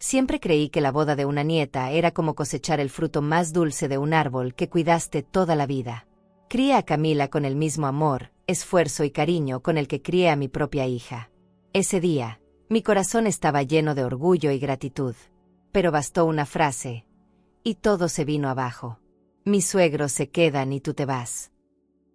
Siempre creí que la boda de una nieta era como cosechar el fruto más dulce de un árbol que cuidaste toda la vida. Crié a Camila con el mismo amor, esfuerzo y cariño con el que crié a mi propia hija. Ese día, mi corazón estaba lleno de orgullo y gratitud. Pero bastó una frase, y todo se vino abajo. Mis suegros se quedan y tú te vas.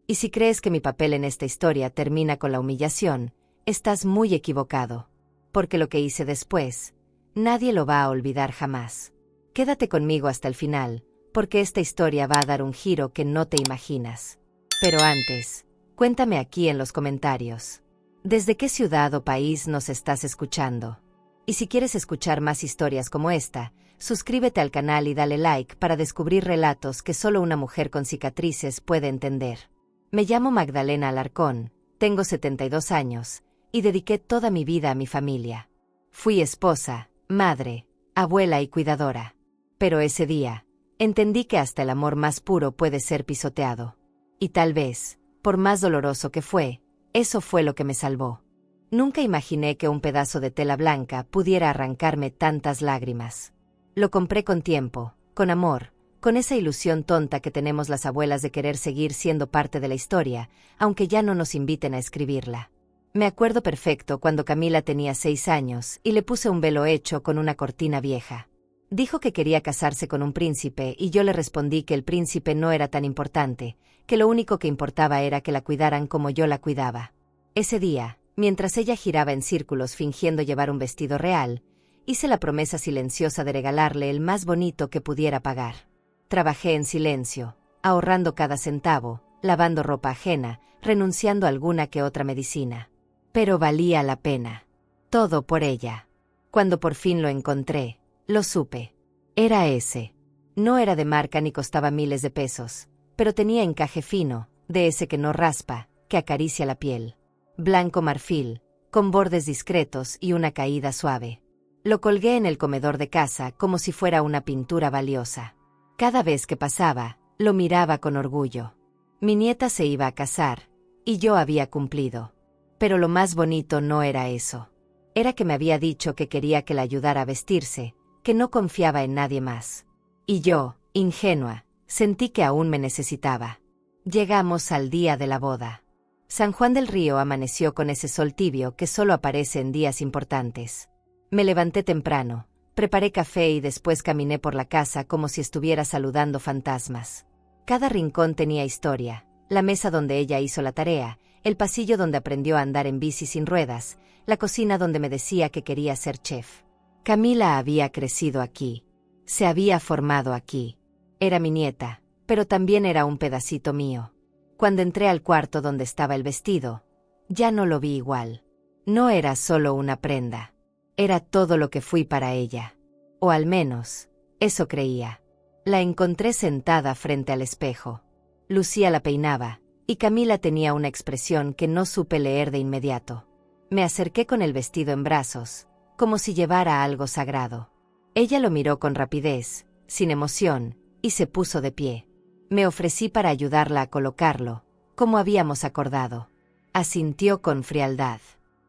Y si crees que mi papel en esta historia termina con la humillación, estás muy equivocado. Porque lo que hice después, nadie lo va a olvidar jamás. Quédate conmigo hasta el final, porque esta historia va a dar un giro que no te imaginas. Pero antes, cuéntame aquí en los comentarios. ¿Desde qué ciudad o país nos estás escuchando? Y si quieres escuchar más historias como esta, suscríbete al canal y dale like para descubrir relatos que solo una mujer con cicatrices puede entender. Me llamo Magdalena Alarcón, tengo 72 años, y dediqué toda mi vida a mi familia. Fui esposa, madre, abuela y cuidadora. Pero ese día, entendí que hasta el amor más puro puede ser pisoteado. Y tal vez, por más doloroso que fue, eso fue lo que me salvó. Nunca imaginé que un pedazo de tela blanca pudiera arrancarme tantas lágrimas. Lo compré con tiempo, con amor, con esa ilusión tonta que tenemos las abuelas de querer seguir siendo parte de la historia, aunque ya no nos inviten a escribirla. Me acuerdo perfecto cuando Camila tenía 6 años y le puse un velo hecho con una cortina vieja. Dijo que quería casarse con un príncipe y yo le respondí que el príncipe no era tan importante, que lo único que importaba era que la cuidaran como yo la cuidaba. Ese día, mientras ella giraba en círculos fingiendo llevar un vestido real, hice la promesa silenciosa de regalarle el más bonito que pudiera pagar. Trabajé en silencio, ahorrando cada centavo, lavando ropa ajena, renunciando a alguna que otra medicina. Pero valía la pena. Todo por ella. Cuando por fin lo encontré, lo supe. Era ese. No era de marca ni costaba miles de pesos, pero tenía encaje fino, de ese que no raspa, que acaricia la piel. Blanco marfil, con bordes discretos y una caída suave. Lo colgué en el comedor de casa como si fuera una pintura valiosa. Cada vez que pasaba, lo miraba con orgullo. Mi nieta se iba a casar, y yo había cumplido. Pero lo más bonito no era eso. Era que me había dicho que quería que la ayudara a vestirse, que no confiaba en nadie más. Y yo, ingenua, sentí que aún me necesitaba. Llegamos al día de la boda. San Juan del Río amaneció con ese sol tibio que solo aparece en días importantes. Me levanté temprano, preparé café y después caminé por la casa como si estuviera saludando fantasmas. Cada rincón tenía historia, la mesa donde ella hizo la tarea, el pasillo donde aprendió a andar en bici sin ruedas, la cocina donde me decía que quería ser chef. Camila había crecido aquí. Se había formado aquí. Era mi nieta, pero también era un pedacito mío. Cuando entré al cuarto donde estaba el vestido, ya no lo vi igual. No era solo una prenda. Era todo lo que fui para ella. O al menos, eso creía. La encontré sentada frente al espejo. Lucía la peinaba, y Camila tenía una expresión que no supe leer de inmediato. Me acerqué con el vestido en brazos, como si llevara algo sagrado. Ella lo miró con rapidez, sin emoción, y se puso de pie. Me ofrecí para ayudarla a colocarlo, como habíamos acordado. Asintió con frialdad.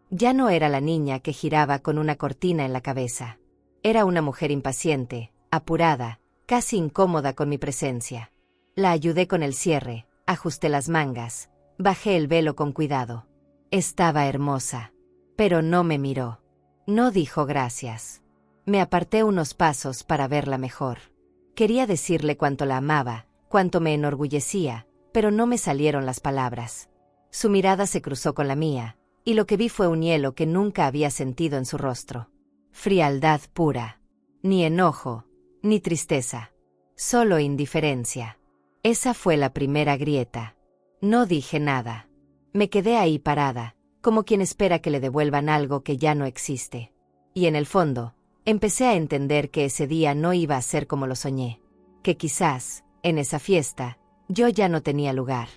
Ya no era la niña que giraba con una cortina en la cabeza. Era una mujer impaciente, apurada, casi incómoda con mi presencia. La ayudé con el cierre, ajusté las mangas, bajé el velo con cuidado. Estaba hermosa. Pero no me miró. No dijo gracias. Me aparté unos pasos para verla mejor. Quería decirle cuánto la amaba, cuánto me enorgullecía, pero no me salieron las palabras. Su mirada se cruzó con la mía, y lo que vi fue un hielo que nunca había sentido en su rostro. Frialdad pura. Ni enojo, ni tristeza. Solo indiferencia. Esa fue la primera grieta. No dije nada. Me quedé ahí parada, como quien espera que le devuelvan algo que ya no existe. Y en el fondo, empecé a entender que ese día no iba a ser como lo soñé. Que quizás, en esa fiesta, yo ya no tenía lugar.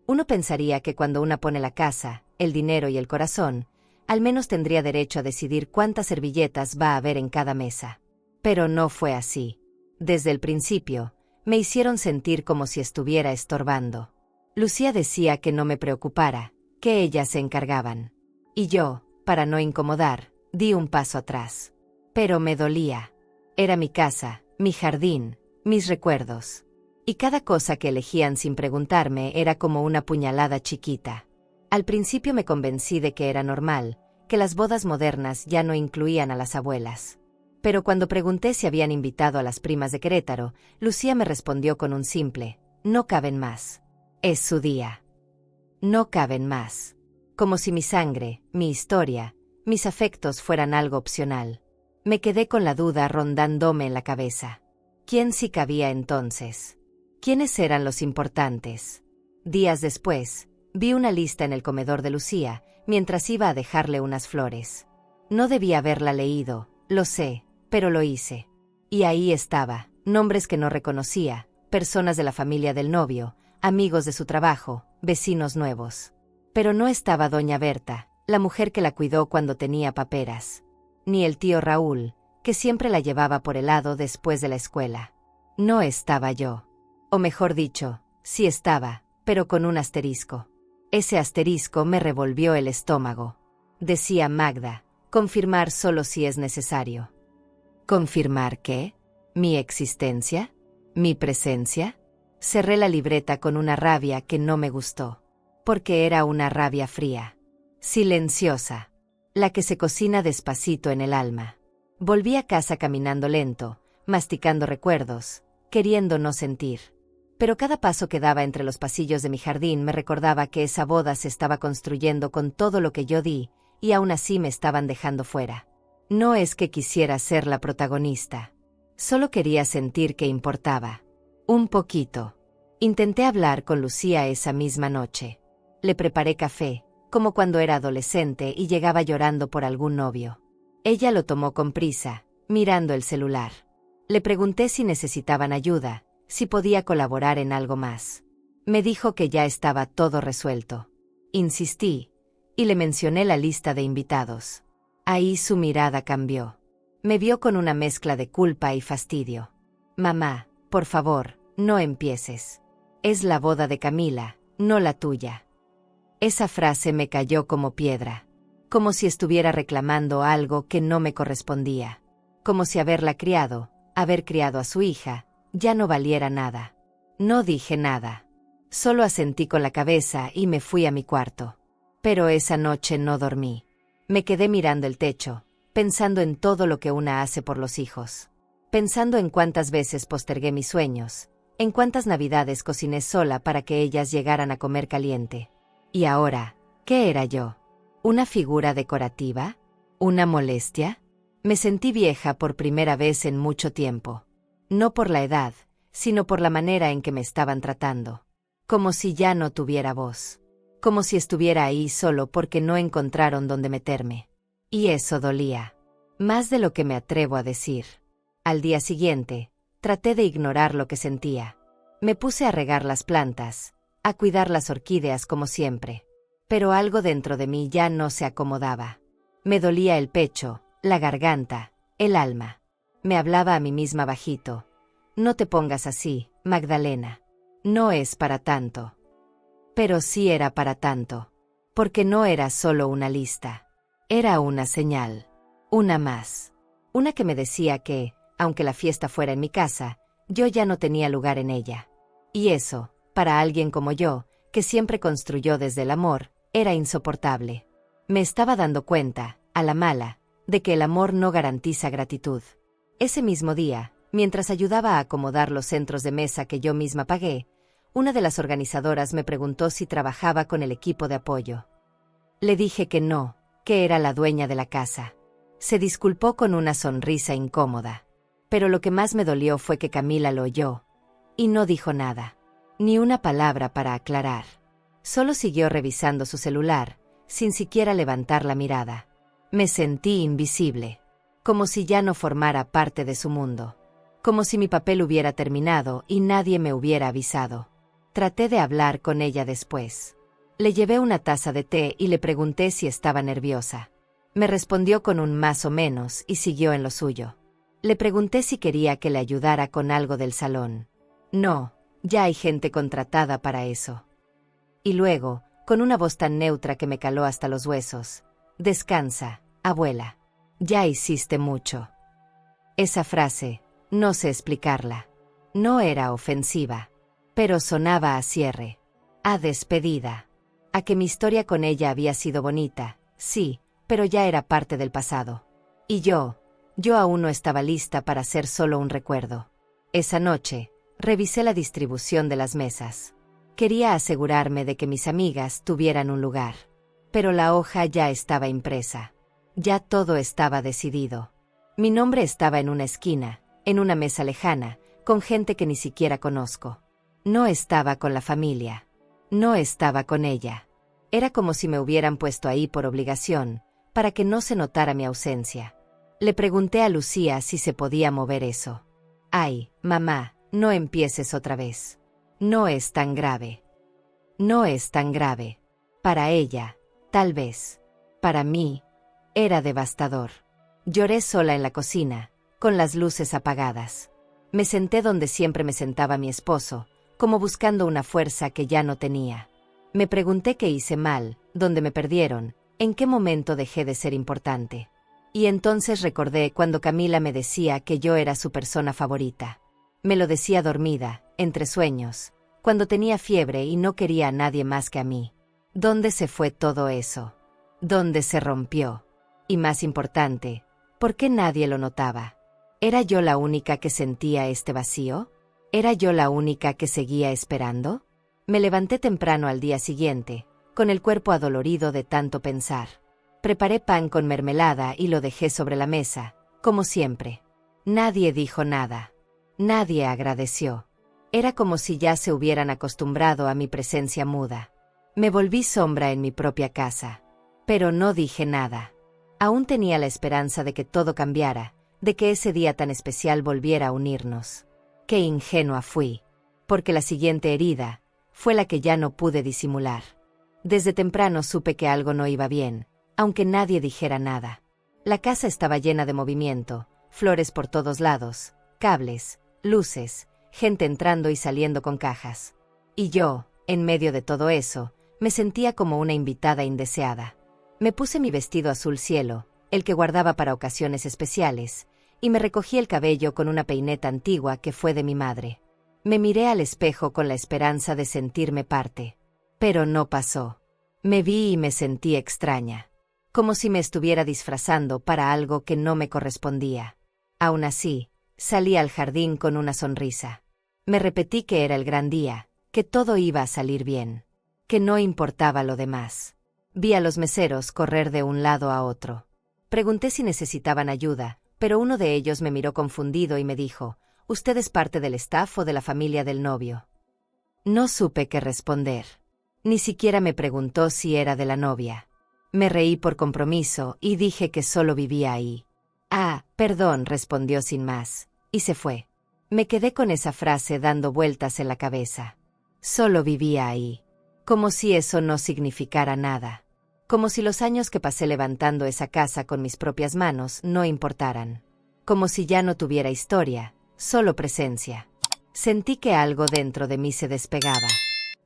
Uno pensaría que cuando una pone la casa, el dinero y el corazón, al menos tendría derecho a decidir cuántas servilletas va a haber en cada mesa. Pero no fue así. Desde el principio, me hicieron sentir como si estuviera estorbando. Lucía decía que no me preocupara, que ellas se encargaban. Y yo, para no incomodar, di un paso atrás. Pero me dolía. Era mi casa, mi jardín, mis recuerdos. Y cada cosa que elegían sin preguntarme era como una puñalada chiquita. Al principio me convencí de que era normal, que las bodas modernas ya no incluían a las abuelas. Pero cuando pregunté si habían invitado a las primas de Querétaro, Lucía me respondió con un simple: no caben más. Es su día. No caben más. Como si mi sangre, mi historia, mis afectos fueran algo opcional. Me quedé con la duda rondándome en la cabeza. ¿Quién sí cabía entonces? ¿Quiénes eran los importantes? Días después, vi una lista en el comedor de Lucía, mientras iba a dejarle unas flores. No debía haberla leído, lo sé, pero lo hice. Y ahí estaba, nombres que no reconocía, personas de la familia del novio, amigos de su trabajo, vecinos nuevos. Pero no estaba doña Berta, la mujer que la cuidó cuando tenía paperas. Ni el tío Raúl, que siempre la llevaba por helado después de la escuela. No estaba yo. O mejor dicho, sí estaba, pero con un asterisco. Ese asterisco me revolvió el estómago. Decía Magda: confirmar solo si es necesario. ¿Confirmar qué? ¿Mi existencia? ¿Mi presencia? Cerré la libreta con una rabia que no me gustó. Porque era una rabia fría. Silenciosa. La que se cocina despacito en el alma. Volví a casa caminando lento, masticando recuerdos, queriendo no sentir. Pero cada paso que daba entre los pasillos de mi jardín me recordaba que esa boda se estaba construyendo con todo lo que yo di, y aún así me estaban dejando fuera. No es que quisiera ser la protagonista. Solo quería sentir que importaba. Un poquito. Intenté hablar con Lucía esa misma noche. Le preparé café, como cuando era adolescente y llegaba llorando por algún novio. Ella lo tomó con prisa, mirando el celular. Le pregunté si necesitaban ayuda, si podía colaborar en algo más. Me dijo que ya estaba todo resuelto. Insistí, y le mencioné la lista de invitados. Ahí su mirada cambió. Me vio con una mezcla de culpa y fastidio. Mamá, por favor, no empieces. Es la boda de Camila, no la tuya. Esa frase me cayó como piedra. Como si estuviera reclamando algo que no me correspondía. Como si haber criado a su hija, ya no valiera nada. No dije nada. Solo asentí con la cabeza y me fui a mi cuarto. Pero esa noche no dormí. Me quedé mirando el techo, pensando en todo lo que una hace por los hijos. Pensando en cuántas veces postergué mis sueños, en cuántas navidades cociné sola para que ellas llegaran a comer caliente. Y ahora, ¿qué era yo? ¿Una figura decorativa? ¿Una molestia? Me sentí vieja por primera vez en mucho tiempo. No por la edad, sino por la manera en que me estaban tratando. Como si ya no tuviera voz. Como si estuviera ahí solo porque no encontraron dónde meterme. Y eso dolía. Más de lo que me atrevo a decir. Al día siguiente, traté de ignorar lo que sentía. Me puse a regar las plantas, a cuidar las orquídeas como siempre. Pero algo dentro de mí ya no se acomodaba. Me dolía el pecho, la garganta, el alma. Me hablaba a mí misma bajito. No te pongas así, Magdalena. No es para tanto. Pero sí era para tanto. Porque no era solo una lista. Era una señal. Una más. Una que me decía que, aunque la fiesta fuera en mi casa, yo ya no tenía lugar en ella. Y eso, para alguien como yo, que siempre construyó desde el amor, era insoportable. Me estaba dando cuenta, a la mala, de que el amor no garantiza gratitud. Ese mismo día, mientras ayudaba a acomodar los centros de mesa que yo misma pagué, una de las organizadoras me preguntó si trabajaba con el equipo de apoyo. Le dije que no, que era la dueña de la casa. Se disculpó con una sonrisa incómoda. Pero lo que más me dolió fue que Camila lo oyó. Y no dijo nada. Ni una palabra para aclarar. Solo siguió revisando su celular, sin siquiera levantar la mirada. Me sentí invisible. Como si ya no formara parte de su mundo. Como si mi papel hubiera terminado y nadie me hubiera avisado. Traté de hablar con ella después. Le llevé una taza de té y le pregunté si estaba nerviosa. Me respondió con un más o menos y siguió en lo suyo. Le pregunté si quería que le ayudara con algo del salón. No, ya hay gente contratada para eso. Y luego, con una voz tan neutra que me caló hasta los huesos. Descansa, abuela. Ya hiciste mucho. Esa frase, no sé explicarla. No era ofensiva, pero sonaba a cierre, a despedida, a que mi historia con ella había sido bonita, sí, pero ya era parte del pasado. Y yo aún no estaba lista para ser solo un recuerdo. Esa noche, revisé la distribución de las mesas. Quería asegurarme de que mis amigas tuvieran un lugar. Pero la hoja ya estaba impresa. Ya todo estaba decidido. Mi nombre estaba en una esquina, en una mesa lejana, con gente que ni siquiera conozco. No estaba con la familia. No estaba con ella. Era como si me hubieran puesto ahí por obligación, para que no se notara mi ausencia. Le pregunté a Lucía si se podía mover eso. Ay, mamá, no empieces otra vez. No es tan grave. No es tan grave. Para ella, tal vez. Para mí, era devastador. Lloré sola en la cocina, con las luces apagadas. Me senté donde siempre me sentaba mi esposo, como buscando una fuerza que ya no tenía. Me pregunté qué hice mal, dónde me perdieron, en qué momento dejé de ser importante. Y entonces recordé cuando Camila me decía que yo era su persona favorita. Me lo decía dormida, entre sueños, cuando tenía fiebre y no quería a nadie más que a mí. ¿Dónde se fue todo eso? ¿Dónde se rompió? Y más importante, ¿por qué nadie lo notaba? ¿Era yo la única que sentía este vacío? ¿Era yo la única que seguía esperando? Me levanté temprano al día siguiente, con el cuerpo adolorido de tanto pensar. Preparé pan con mermelada y lo dejé sobre la mesa, como siempre. Nadie dijo nada. Nadie agradeció. Era como si ya se hubieran acostumbrado a mi presencia muda. Me volví sombra en mi propia casa. Pero no dije nada. Aún tenía la esperanza de que todo cambiara, de que ese día tan especial volviera a unirnos. Qué ingenua fui. Porque la siguiente herida fue la que ya no pude disimular. Desde temprano supe que algo no iba bien, aunque nadie dijera nada. La casa estaba llena de movimiento, flores por todos lados, cables, luces, gente entrando y saliendo con cajas. Y yo, en medio de todo eso, me sentía como una invitada indeseada. Me puse mi vestido azul cielo, el que guardaba para ocasiones especiales, y me recogí el cabello con una peineta antigua que fue de mi madre. Me miré al espejo con la esperanza de sentirme parte. Pero no pasó. Me vi y me sentí extraña. Como si me estuviera disfrazando para algo que no me correspondía. Aún así, salí al jardín con una sonrisa. Me repetí que era el gran día, que todo iba a salir bien, que no importaba lo demás. Vi a los meseros correr de un lado a otro. Pregunté si necesitaban ayuda, pero uno de ellos me miró confundido y me dijo, «¿Usted es parte del staff o de la familia del novio?» No supe qué responder. Ni siquiera me preguntó si era de la novia. Me reí por compromiso y dije que solo vivía ahí. «Ah, perdón», respondió sin más, y se fue. Me quedé con esa frase dando vueltas en la cabeza. Solo vivía ahí. Como si eso no significara nada. Como si los años que pasé levantando esa casa con mis propias manos no importaran. Como si ya no tuviera historia, solo presencia. Sentí que algo dentro de mí se despegaba.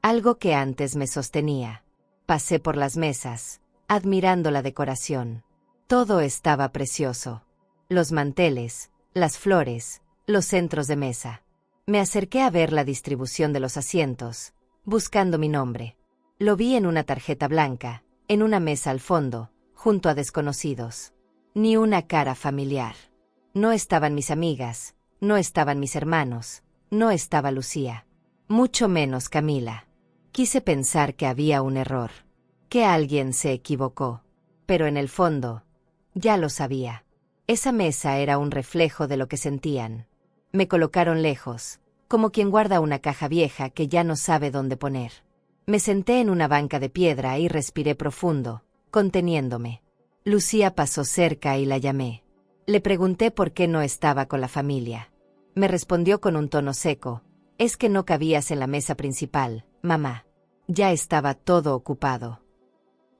Algo que antes me sostenía. Pasé por las mesas, admirando la decoración. Todo estaba precioso. Los manteles, las flores, los centros de mesa. Me acerqué a ver la distribución de los asientos, buscando mi nombre. Lo vi en una tarjeta blanca, en una mesa al fondo, junto a desconocidos. Ni una cara familiar. No estaban mis amigas, no estaban mis hermanos, no estaba Lucía. Mucho menos Camila. Quise pensar que había un error, que alguien se equivocó. Pero en el fondo, ya lo sabía. Esa mesa era un reflejo de lo que sentían. Me colocaron lejos, como quien guarda una caja vieja que ya no sabe dónde poner. Me senté en una banca de piedra y respiré profundo, conteniéndome. Lucía pasó cerca y la llamé. Le pregunté por qué no estaba con la familia. Me respondió con un tono seco, «Es que no cabías en la mesa principal, mamá. Ya estaba todo ocupado».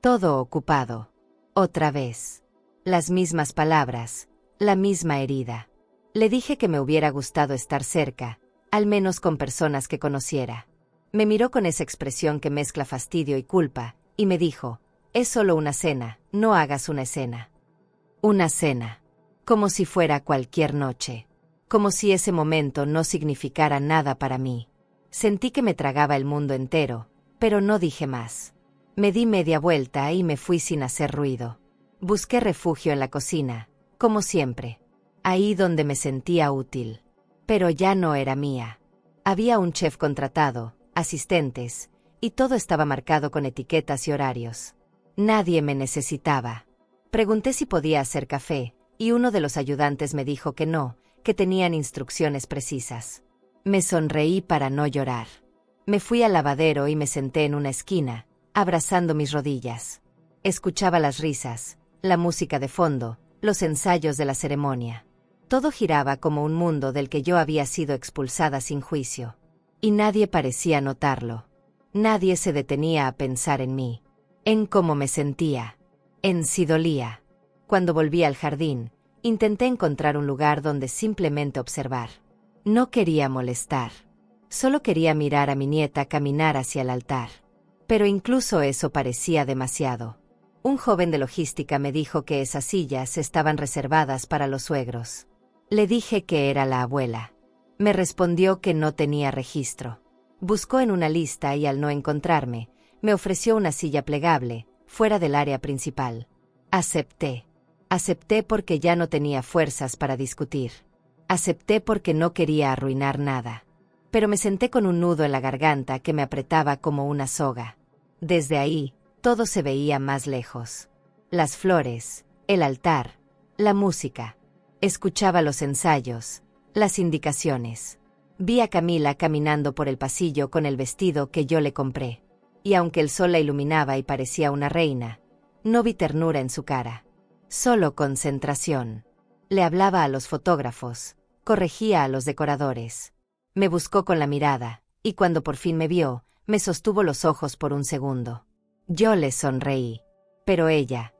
Todo ocupado. Otra vez. Las mismas palabras, la misma herida. Le dije que me hubiera gustado estar cerca, al menos con personas que conociera. Me miró con esa expresión que mezcla fastidio y culpa, y me dijo, «Es solo una cena, no hagas una escena». Una cena. como si fuera cualquier noche, como si ese momento no significara nada para mí. Sentí que me tragaba el mundo entero, pero no dije más. Me di media vuelta y me fui sin hacer ruido. Busqué refugio en la cocina, como siempre, ahí donde me sentía útil. Pero ya no era mía. Había un chef contratado, asistentes, y todo estaba marcado con etiquetas y horarios. Nadie me necesitaba. Pregunté si podía hacer café, y uno de los ayudantes me dijo que no, que tenían instrucciones precisas. Me sonreí para no llorar. Me fui al lavadero y me senté en una esquina, abrazando mis rodillas. Escuchaba las risas, la música de fondo, los ensayos de la ceremonia. Todo giraba como un mundo del que yo había sido expulsada sin juicio. Y nadie parecía notarlo. Nadie se detenía a pensar en mí, en cómo me sentía, en si dolía. Cuando volví al jardín, intenté encontrar un lugar donde simplemente observar. No quería molestar. Solo quería mirar a mi nieta caminar hacia el altar. Pero incluso eso parecía demasiado. Un joven de logística me dijo que esas sillas estaban reservadas para los suegros. Le dije que era la abuela. Me respondió que no tenía registro. Buscó en una lista y al no encontrarme, me ofreció una silla plegable, fuera del área principal. Acepté. Acepté porque ya no tenía fuerzas para discutir. Acepté porque no quería arruinar nada. Pero me senté con un nudo en la garganta que me apretaba como una soga. Desde ahí, todo se veía más lejos. Las flores, el altar, la música. Escuchaba los ensayos, las indicaciones. Vi a Camila caminando por el pasillo con el vestido que yo le compré. Y aunque el sol la iluminaba y parecía una reina, no vi ternura en su cara. Solo concentración. Le hablaba a los fotógrafos, corregía a los decoradores. Me buscó con la mirada, y cuando por fin me vio, me sostuvo los ojos por un segundo. Yo le sonreí. Pero ella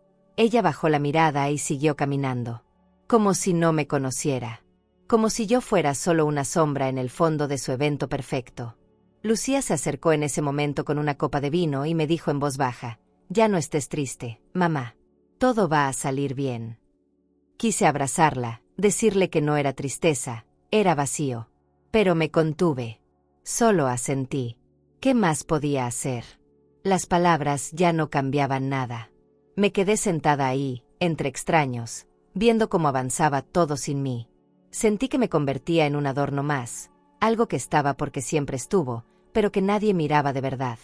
bajó la mirada y siguió caminando. Como si no me conociera. Como si yo fuera solo una sombra en el fondo de su evento perfecto. Lucía se acercó en ese momento con una copa de vino y me dijo en voz baja: «Ya no estés triste, mamá. Todo va a salir bien». Quise abrazarla, decirle que no era tristeza, era vacío. Pero me contuve. Solo asentí. ¿Qué más podía hacer? Las palabras ya no cambiaban nada. Me quedé sentada ahí, entre extraños, viendo cómo avanzaba todo sin mí. Sentí que me convertía en un adorno más, algo que estaba porque siempre estuvo, pero que nadie miraba de verdad.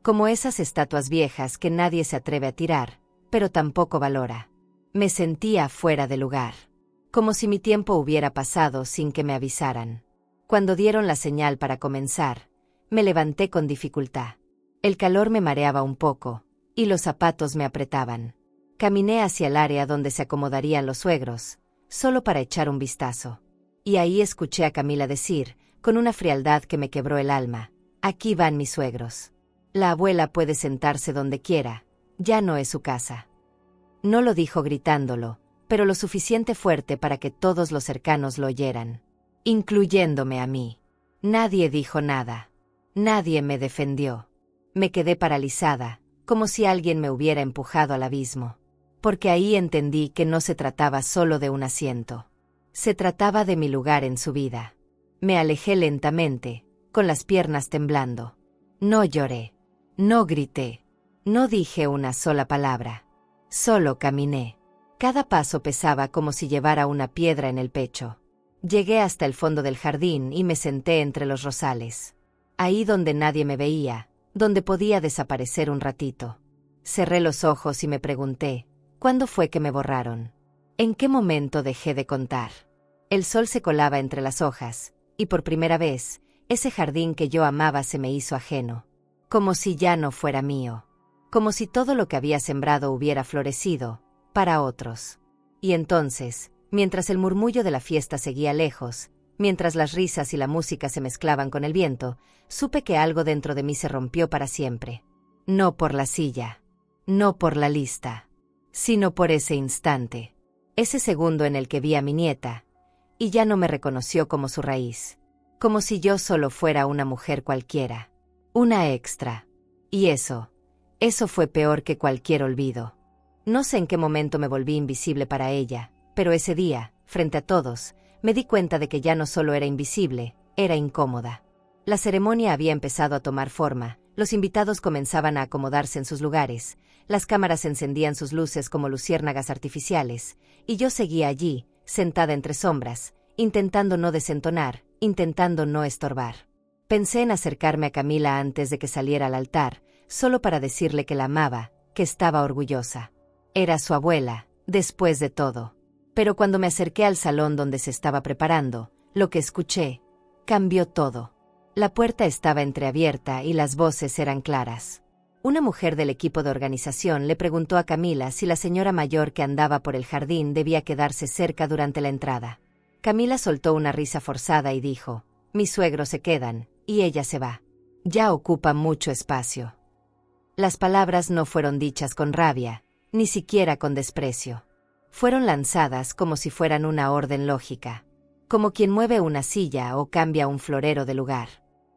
Como esas estatuas viejas que nadie se atreve a tirar, pero tampoco valora. Me sentía fuera de lugar. Como si mi tiempo hubiera pasado sin que me avisaran. Cuando dieron la señal para comenzar, me levanté con dificultad. El calor me mareaba un poco, y los zapatos me apretaban. Caminé hacia el área donde se acomodarían los suegros, solo para echar un vistazo. Y ahí escuché a Camila decir, con una frialdad que me quebró el alma: «Aquí van mis suegros. La abuela puede sentarse donde quiera, ya no es su casa». No lo dijo gritándolo, pero lo suficiente fuerte para que todos los cercanos lo oyeran, incluyéndome a mí. Nadie dijo nada. Nadie me defendió. Me quedé paralizada, como si alguien me hubiera empujado al abismo. Porque ahí entendí que no se trataba solo de un asiento. Se trataba de mi lugar en su vida. Me alejé lentamente, con las piernas temblando. No lloré. No grité. No dije una sola palabra. Solo caminé. Cada paso pesaba como si llevara una piedra en el pecho. Llegué hasta el fondo del jardín y me senté entre los rosales. Ahí donde nadie me veía, donde podía desaparecer un ratito. Cerré los ojos y me pregunté: ¿cuándo fue que me borraron? ¿En qué momento dejé de contar? El sol se colaba entre las hojas, y por primera vez, ese jardín que yo amaba se me hizo ajeno. Como si ya no fuera mío. Como si todo lo que había sembrado hubiera florecido, para otros. Y entonces, mientras el murmullo de la fiesta seguía lejos, mientras las risas y la música se mezclaban con el viento, supe que algo dentro de mí se rompió para siempre. No por la silla. No por la lista. Sino por ese instante. Ese segundo en el que vi a mi nieta, y ya no me reconoció como su raíz. Como si yo solo fuera una mujer cualquiera. Una extra. Y eso fue peor que cualquier olvido. No sé en qué momento me volví invisible para ella, Pero ese día, frente a todos, me di cuenta de que ya no solo era invisible, era incómoda. La ceremonia había empezado a tomar forma, los invitados comenzaban a acomodarse en sus lugares, las cámaras encendían sus luces como luciérnagas artificiales, y yo seguía allí, sentada entre sombras, intentando no desentonar, intentando no estorbar. Pensé en acercarme a Camila antes de que saliera al altar, solo para decirle que la amaba, que estaba orgullosa. Era su abuela, después de todo. Pero cuando me acerqué al salón donde se estaba preparando, lo que escuché cambió todo. La puerta estaba entreabierta y las voces eran claras. Una mujer del equipo de organización le preguntó a Camila si la señora mayor que andaba por el jardín debía quedarse cerca durante la entrada. Camila soltó una risa forzada y dijo: «Mis suegros se quedan, y ella se va. Ya ocupa mucho espacio». Las palabras no fueron dichas con rabia, ni siquiera con desprecio. Fueron lanzadas como si fueran una orden lógica, como quien mueve una silla o cambia un florero de lugar.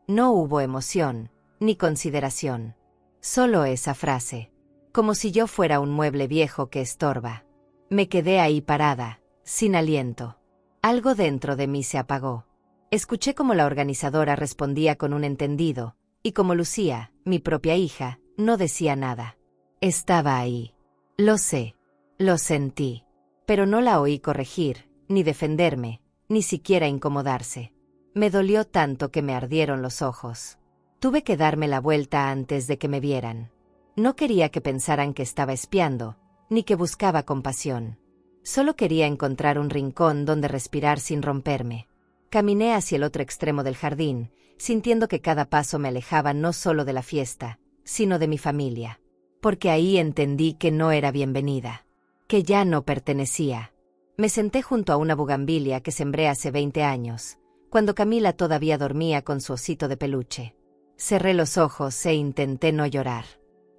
No hubo emoción, ni consideración. Solo esa frase, como si yo fuera un mueble viejo que estorba. Me quedé ahí parada, sin aliento. Algo dentro de mí se apagó. Escuché cómo la organizadora respondía con un entendido, y como Lucía, mi propia hija, no decía nada. Estaba ahí. Lo sé. Lo sentí. Pero no la oí corregir, ni defenderme, ni siquiera incomodarse. Me dolió tanto que me ardieron los ojos. Tuve que darme la vuelta antes de que me vieran. No quería que pensaran que estaba espiando, ni que buscaba compasión. Solo quería encontrar un rincón donde respirar sin romperme. Caminé hacia el otro extremo del jardín, sintiendo que cada paso me alejaba no solo de la fiesta, sino de mi familia. Porque ahí entendí que no era bienvenida, que ya no pertenecía. Me senté junto a una bugambilia que sembré hace 20 años, cuando Camila todavía dormía con su osito de peluche. Cerré los ojos e intenté no llorar.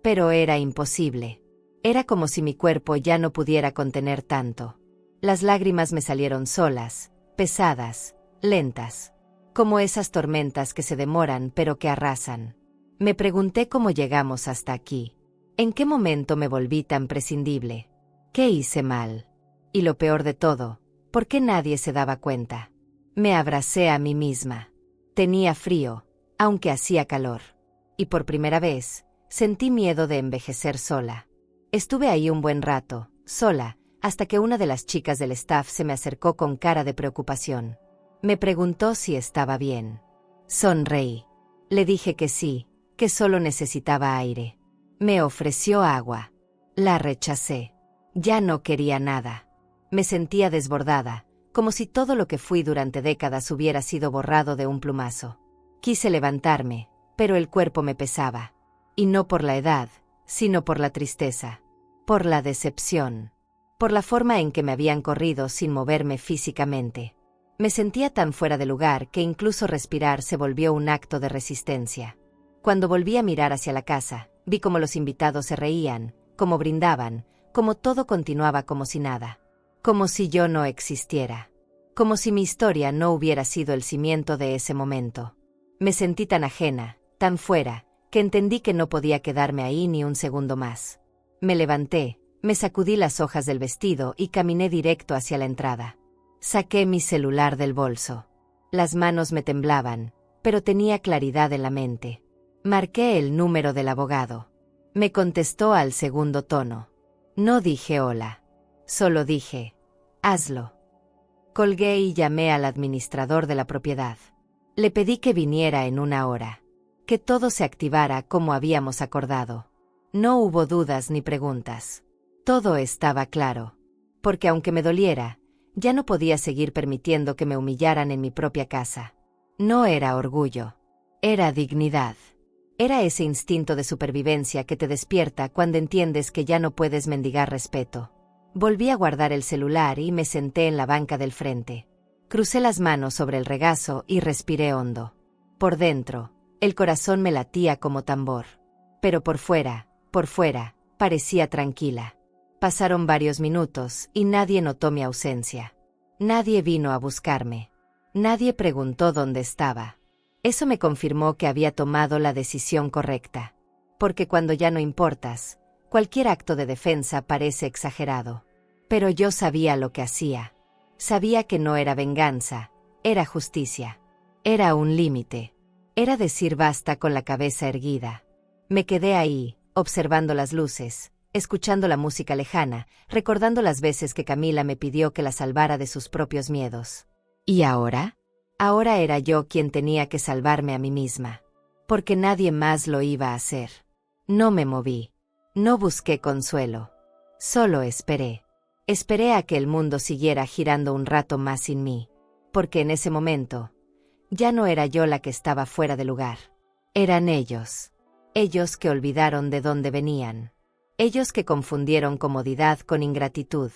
Pero era imposible. Era como si mi cuerpo ya no pudiera contener tanto. Las lágrimas me salieron solas, pesadas, lentas, como esas tormentas que se demoran pero que arrasan. Me pregunté cómo llegamos hasta aquí. ¿En qué momento me volví tan prescindible? ¿Qué hice mal? Y lo peor de todo, ¿por qué nadie se daba cuenta? Me abracé a mí misma. Tenía frío, aunque hacía calor. Y por primera vez, sentí miedo de envejecer sola. Estuve ahí un buen rato, sola, hasta que una de las chicas del staff se me acercó con cara de preocupación. Me preguntó si estaba bien. Sonreí. Le dije que sí, que solo necesitaba aire. Me ofreció agua. La rechacé. Ya no quería nada. Me sentía desbordada, como si todo lo que fui durante décadas hubiera sido borrado de un plumazo. Quise levantarme, pero el cuerpo me pesaba. Y no por la edad, sino por la tristeza. Por la decepción. Por la forma en que me habían corrido sin moverme físicamente. Me sentía tan fuera de lugar que incluso respirar se volvió un acto de resistencia. Cuando volví a mirar hacia la casa, vi cómo los invitados se reían, cómo brindaban, cómo todo continuaba como si nada. Como si yo no existiera. Como si mi historia no hubiera sido el cimiento de ese momento. Me sentí tan ajena, tan fuera, que entendí que no podía quedarme ahí ni un segundo más. Me levanté, me sacudí las hojas del vestido y caminé directo hacia la entrada. Saqué mi celular del bolso. Las manos me temblaban, pero tenía claridad en la mente. Marqué el número del abogado. Me contestó al segundo tono. No dije hola. Solo dije, hazlo. Colgué y llamé al administrador de la propiedad. Le pedí que viniera en 1 hora. Que todo se activara como habíamos acordado. No hubo dudas ni preguntas. Todo estaba claro. Porque aunque me doliera, ya no podía seguir permitiendo que me humillaran en mi propia casa. No era orgullo. Era dignidad. Era ese instinto de supervivencia que te despierta cuando entiendes que ya no puedes mendigar respeto. Volví a guardar el celular y me senté en la banca del frente. Crucé las manos sobre el regazo y respiré hondo. Por dentro, el corazón me latía como tambor. Pero por fuera, parecía tranquila. Pasaron varios minutos y nadie notó mi ausencia. Nadie vino a buscarme. Nadie preguntó dónde estaba. Eso me confirmó que había tomado la decisión correcta. Porque cuando ya no importas, cualquier acto de defensa parece exagerado. Pero yo sabía lo que hacía. Sabía que no era venganza, era justicia. Era un límite. Era decir basta con la cabeza erguida. Me quedé ahí, observando las luces, escuchando la música lejana, recordando las veces que Camila me pidió que la salvara de sus propios miedos. ¿Y ahora? Ahora era yo quien tenía que salvarme a mí misma. Porque nadie más lo iba a hacer. No me moví. No busqué consuelo. Solo esperé. Esperé a que el mundo siguiera girando un rato más sin mí. Porque en ese momento, ya no era yo la que estaba fuera de lugar. Eran ellos. Ellos que olvidaron de dónde venían. Ellos que confundieron comodidad con ingratitud.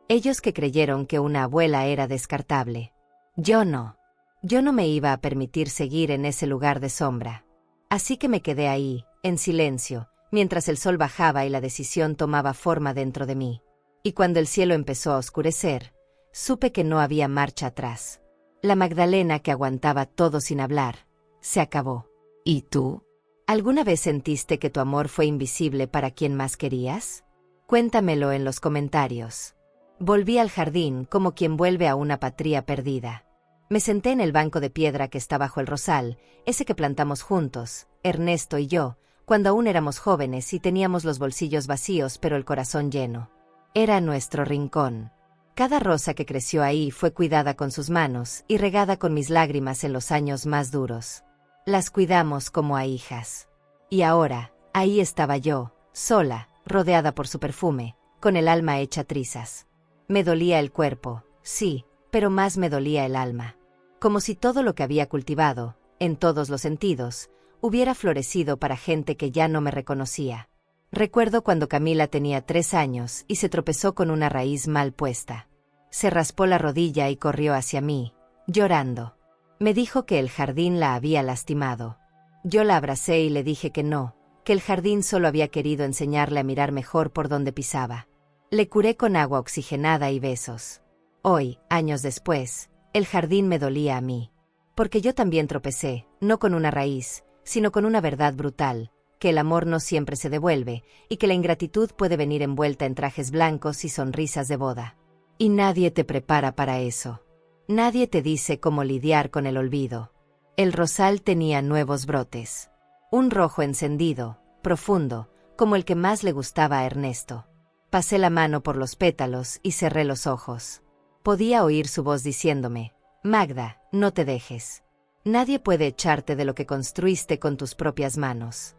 Ellos que creyeron que una abuela era descartable. Yo no. Yo no me iba a permitir seguir en ese lugar de sombra. Así que me quedé ahí, en silencio, mientras el sol bajaba y la decisión tomaba forma dentro de mí. Y cuando el cielo empezó a oscurecer, supe que no había marcha atrás. La Magdalena que aguantaba todo sin hablar, se acabó. ¿Y tú? ¿Alguna vez sentiste que tu amor fue invisible para quien más querías? Cuéntamelo en los comentarios. Volví al jardín como quien vuelve a una patria perdida. Me senté en el banco de piedra que está bajo el rosal, ese que plantamos juntos, Ernesto y yo, cuando aún éramos jóvenes y teníamos los bolsillos vacíos pero el corazón lleno. Era nuestro rincón. Cada rosa que creció ahí fue cuidada con sus manos y regada con mis lágrimas en los años más duros. Las cuidamos como a hijas. Y ahora, ahí estaba yo, sola, rodeada por su perfume, con el alma hecha trizas. Me dolía el cuerpo, sí, pero más me dolía el alma. Como si todo lo que había cultivado, en todos los sentidos, hubiera florecido para gente que ya no me reconocía. Recuerdo cuando Camila tenía 3 años y se tropezó con una raíz mal puesta. Se raspó la rodilla y corrió hacia mí, llorando. Me dijo que el jardín la había lastimado. Yo la abracé y le dije que no, que el jardín solo había querido enseñarle a mirar mejor por donde pisaba. Le curé con agua oxigenada y besos. Hoy, años después, el jardín me dolía a mí. Porque yo también tropecé, no con una raíz, sino con una verdad brutal, que el amor no siempre se devuelve, y que la ingratitud puede venir envuelta en trajes blancos y sonrisas de boda. Y nadie te prepara para eso. Nadie te dice cómo lidiar con el olvido. El rosal tenía nuevos brotes. Un rojo encendido, profundo, como el que más le gustaba a Ernesto. Pasé la mano por los pétalos y cerré los ojos. Podía oír su voz diciéndome, Magda, no te dejes. Nadie puede echarte de lo que construiste con tus propias manos.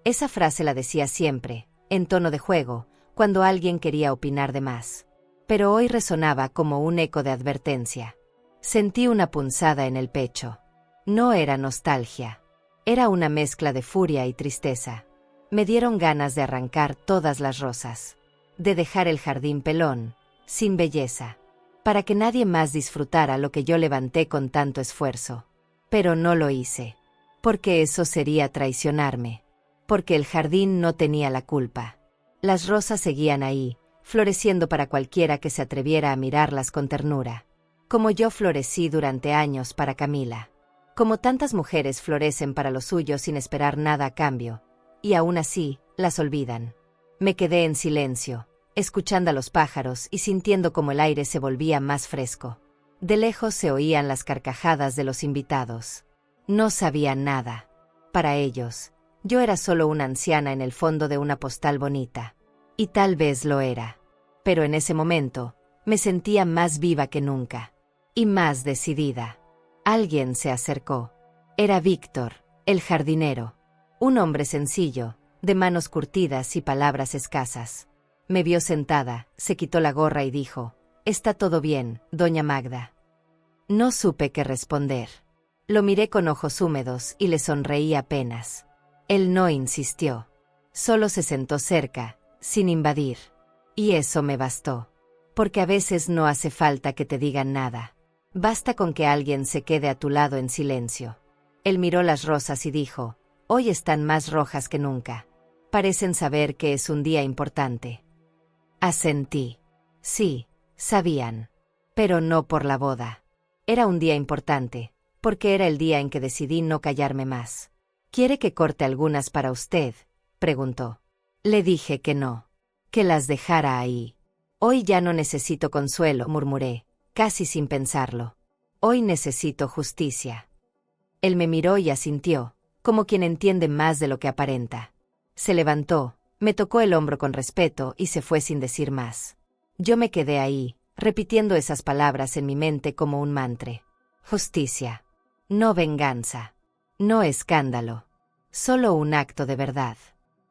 Esa frase la decía siempre, en tono de juego, cuando alguien quería opinar de más. Pero hoy resonaba como un eco de advertencia. Sentí una punzada en el pecho. No era nostalgia. Era una mezcla de furia y tristeza. Me dieron ganas de arrancar todas las rosas. De dejar el jardín pelón, sin belleza. Para que nadie más disfrutara lo que yo levanté con tanto esfuerzo. Pero no lo hice. Porque eso sería traicionarme. Porque el jardín no tenía la culpa. Las rosas seguían ahí, floreciendo para cualquiera que se atreviera a mirarlas con ternura. Como yo florecí durante años para Camila. Como tantas mujeres florecen para lo suyo sin esperar nada a cambio. Y aún así, las olvidan. Me quedé en silencio, escuchando a los pájaros y sintiendo como el aire se volvía más fresco. De lejos se oían las carcajadas de los invitados. No sabían nada. Para ellos, yo era solo una anciana en el fondo de una postal bonita. Y tal vez lo era. Pero en ese momento, me sentía más viva que nunca. Y más decidida. Alguien se acercó. Era Víctor, el jardinero. Un hombre sencillo, de manos curtidas y palabras escasas. Me vio sentada, se quitó la gorra y dijo, «Está todo bien, doña Magda». No supe qué responder. Lo miré con ojos húmedos y le sonreí apenas. Él no insistió. Solo se sentó cerca, sin invadir. Y eso me bastó. Porque a veces no hace falta que te digan nada. Basta con que alguien se quede a tu lado en silencio. Él miró las rosas y dijo, «Hoy están más rojas que nunca. Parecen saber que es un día importante». Asentí. Sí, sabían. Pero no por la boda. Era un día importante, porque era el día en que decidí no callarme más. «¿Quiere que corte algunas para usted?», preguntó. Le dije que no. Que las dejara ahí. Hoy ya no necesito consuelo, murmuré, casi sin pensarlo. Hoy necesito justicia. Él me miró y asintió, como quien entiende más de lo que aparenta. Se levantó, me tocó el hombro con respeto y se fue sin decir más. Yo me quedé ahí, repitiendo esas palabras en mi mente como un mantra. Justicia. No venganza. No escándalo. Solo un acto de verdad.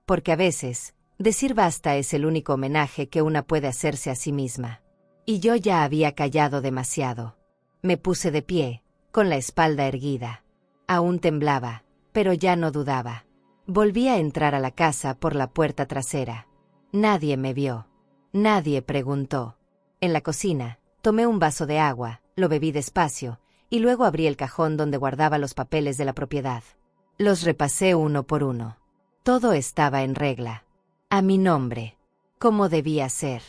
Porque a veces, decir basta es el único homenaje que una puede hacerse a sí misma. Y yo ya había callado demasiado. Me puse de pie, con la espalda erguida. Aún temblaba, pero ya no dudaba. Volví a entrar a la casa por la puerta trasera. Nadie me vio. Nadie preguntó. En la cocina, tomé un vaso de agua, lo bebí despacio, y luego abrí el cajón donde guardaba los papeles de la propiedad. Los repasé uno por uno. Todo estaba en regla. A mi nombre. Como debía ser.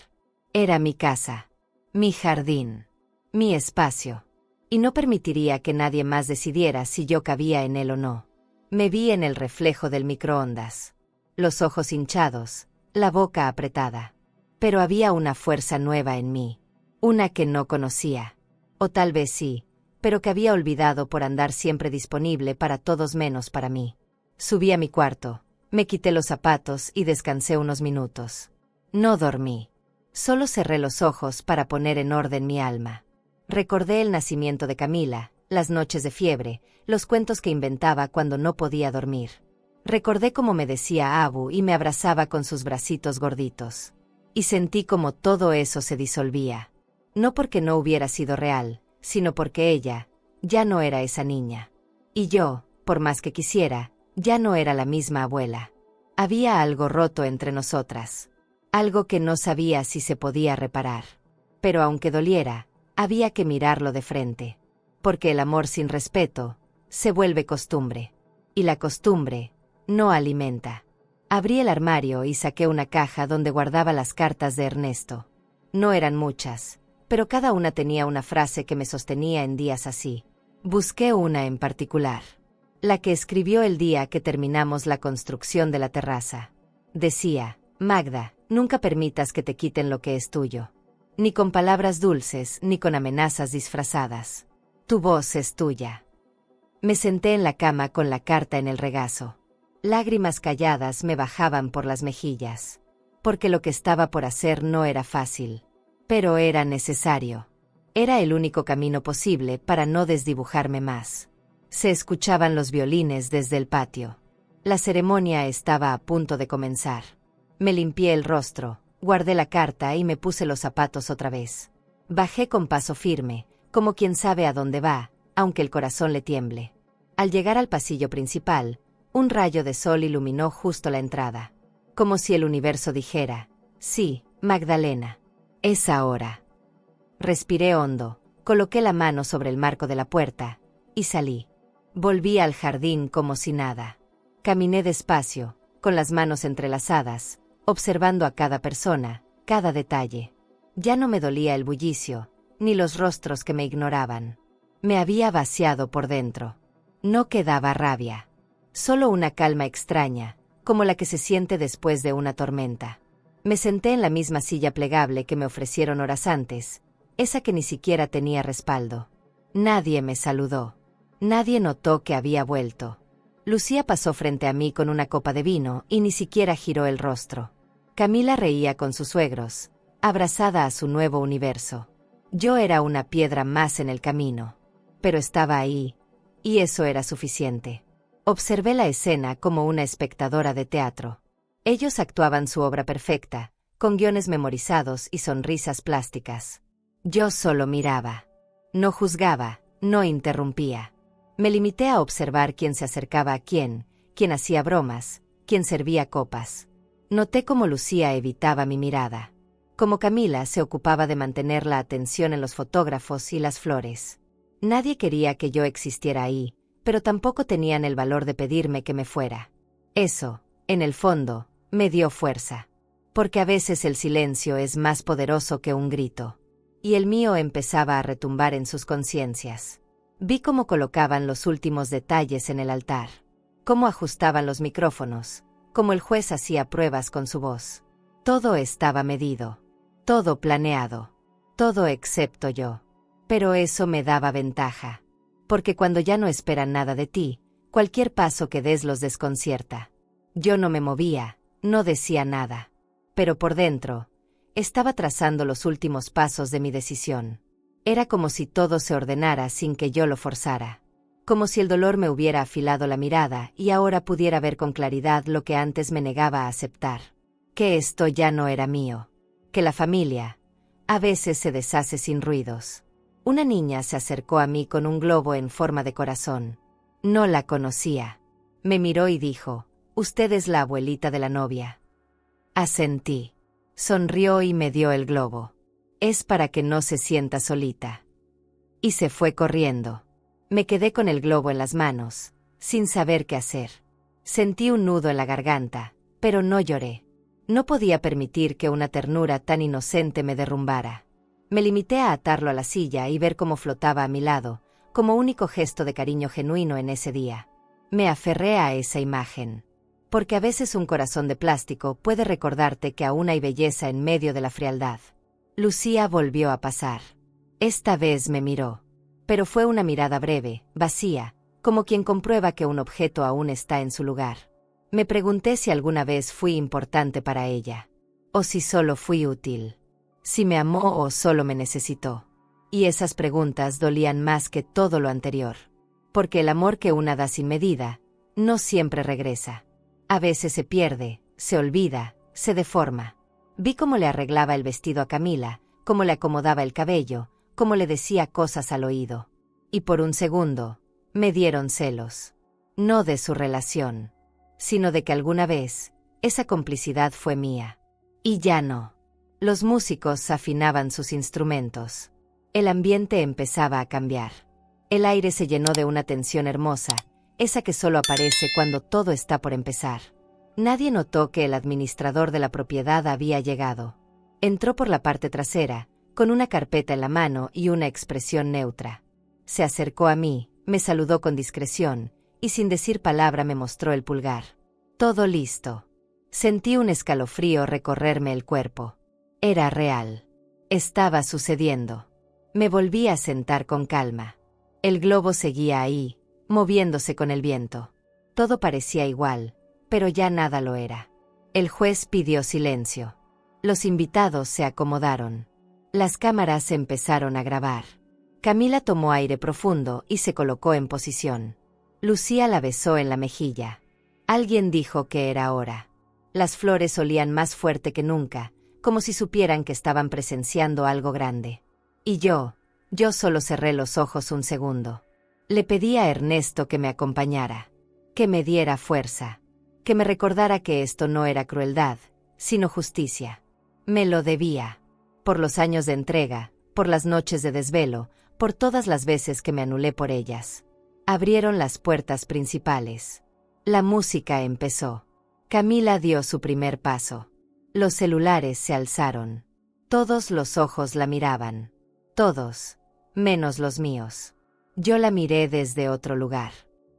Era mi casa. Mi jardín. Mi espacio. Y no permitiría que nadie más decidiera si yo cabía en él o no. Me vi en el reflejo del microondas. Los ojos hinchados, la boca apretada. Pero había una fuerza nueva en mí. Una que no conocía. O tal vez sí, pero que había olvidado por andar siempre disponible para todos menos para mí. Subí a mi cuarto, me quité los zapatos y descansé unos minutos. No dormí. Solo cerré los ojos para poner en orden mi alma. Recordé el nacimiento de Camila, las noches de fiebre, los cuentos que inventaba cuando no podía dormir. Recordé cómo me decía Abu y me abrazaba con sus bracitos gorditos. Y sentí como todo eso se disolvía. No porque no hubiera sido real, sino porque ella ya no era esa niña. Y yo, por más que quisiera, ya no era la misma abuela. Había algo roto entre nosotras. Algo que no sabía si se podía reparar. Pero aunque doliera, había que mirarlo de frente. Porque el amor sin respeto se vuelve costumbre. Y la costumbre no alimenta. Abrí el armario y saqué una caja donde guardaba las cartas de Ernesto. No eran muchas, pero cada una tenía una frase que me sostenía en días así. Busqué una en particular. La que escribió el día que terminamos la construcción de la terraza. Decía: Magda, nunca permitas que te quiten lo que es tuyo. Ni con palabras dulces, ni con amenazas disfrazadas. Tu voz es tuya. Me senté en la cama con la carta en el regazo. Lágrimas calladas me bajaban por las mejillas. Porque lo que estaba por hacer no era fácil. Pero era necesario. Era el único camino posible para no desdibujarme más. Se escuchaban los violines desde el patio. La ceremonia estaba a punto de comenzar. Me limpié el rostro, guardé la carta y me puse los zapatos otra vez. Bajé con paso firme, como quien sabe a dónde va, aunque el corazón le tiemble. Al llegar al pasillo principal, un rayo de sol iluminó justo la entrada. Como si el universo dijera: sí, Magdalena, es ahora. Respiré hondo, coloqué la mano sobre el marco de la puerta, y salí. Volví al jardín como si nada. Caminé despacio, con las manos entrelazadas, observando a cada persona, cada detalle. Ya no me dolía el bullicio, ni los rostros que me ignoraban. Me había vaciado por dentro. No quedaba rabia. Solo una calma extraña, como la que se siente después de una tormenta. Me senté en la misma silla plegable que me ofrecieron horas antes, esa que ni siquiera tenía respaldo. Nadie me saludó. Nadie notó que había vuelto. Lucía pasó frente a mí con una copa de vino y ni siquiera giró el rostro. Camila reía con sus suegros, abrazada a su nuevo universo. Yo era una piedra más en el camino. Pero estaba ahí, y eso era suficiente. Observé la escena como una espectadora de teatro. Ellos actuaban su obra perfecta, con guiones memorizados y sonrisas plásticas. Yo solo miraba. No juzgaba, no interrumpía. Me limité a observar quién se acercaba a quién hacía bromas, quién servía copas. Noté cómo Lucía evitaba mi mirada. Cómo Camila se ocupaba de mantener la atención en los fotógrafos y las flores. Nadie quería que yo existiera ahí, pero tampoco tenían el valor de pedirme que me fuera. Eso, en el fondo, me dio fuerza. Porque a veces el silencio es más poderoso que un grito. Y el mío empezaba a retumbar en sus conciencias. Vi cómo colocaban los últimos detalles en el altar. Cómo ajustaban los micrófonos. Cómo el juez hacía pruebas con su voz. Todo estaba medido. Todo planeado. Todo excepto yo. Pero eso me daba ventaja. Porque cuando ya no esperan nada de ti, cualquier paso que des los desconcierta. Yo no me movía, no decía nada. Pero por dentro, estaba trazando los últimos pasos de mi decisión. Era como si todo se ordenara sin que yo lo forzara. Como si el dolor me hubiera afilado la mirada y ahora pudiera ver con claridad lo que antes me negaba a aceptar. Que esto ya no era mío. Que la familia, a veces se deshace sin ruidos. Una niña se acercó a mí con un globo en forma de corazón. No la conocía. Me miró y dijo, «Usted es la abuelita de la novia». Asentí. Sonrió y me dio el globo. «Es para que no se sienta solita». Y se fue corriendo. Me quedé con el globo en las manos, sin saber qué hacer. Sentí un nudo en la garganta, pero no lloré. No podía permitir que una ternura tan inocente me derrumbara. Me limité a atarlo a la silla y ver cómo flotaba a mi lado, como único gesto de cariño genuino en ese día. Me aferré a esa imagen. Porque a veces un corazón de plástico puede recordarte que aún hay belleza en medio de la frialdad. Lucía volvió a pasar. Esta vez me miró. Pero fue una mirada breve, vacía, como quien comprueba que un objeto aún está en su lugar. Me pregunté si alguna vez fui importante para ella. O si solo fui útil. Si me amó o solo me necesitó. Y esas preguntas dolían más que todo lo anterior. Porque el amor que una da sin medida, no siempre regresa. A veces se pierde, se olvida, se deforma. Vi cómo le arreglaba el vestido a Camila, cómo le acomodaba el cabello, cómo le decía cosas al oído. Y por un segundo, me dieron celos. No de su relación, sino de que alguna vez, esa complicidad fue mía. Y ya no. Los músicos afinaban sus instrumentos. El ambiente empezaba a cambiar. El aire se llenó de una tensión hermosa, esa que solo aparece cuando todo está por empezar. Nadie notó que el administrador de la propiedad había llegado. Entró por la parte trasera, con una carpeta en la mano y una expresión neutra. Se acercó a mí, me saludó con discreción, y sin decir palabra me mostró el pulgar. Todo listo. Sentí un escalofrío recorrerme el cuerpo. Era real. Estaba sucediendo. Me volví a sentar con calma. El globo seguía ahí, moviéndose con el viento. Todo parecía igual, pero ya nada lo era. El juez pidió silencio. Los invitados se acomodaron. Las cámaras empezaron a grabar. Camila tomó aire profundo y se colocó en posición. Lucía la besó en la mejilla. Alguien dijo que era hora. Las flores olían más fuerte que nunca, como si supieran que estaban presenciando algo grande. Y yo solo cerré los ojos un segundo. Le pedí a Ernesto que me acompañara, que me diera fuerza, que me recordara que esto no era crueldad, sino justicia. Me lo debía. Por los años de entrega, por las noches de desvelo, por todas las veces que me anulé por ellas. Abrieron las puertas principales. La música empezó. Camila dio su primer paso. Los celulares se alzaron. Todos los ojos la miraban. Todos, menos los míos. Yo la miré desde otro lugar.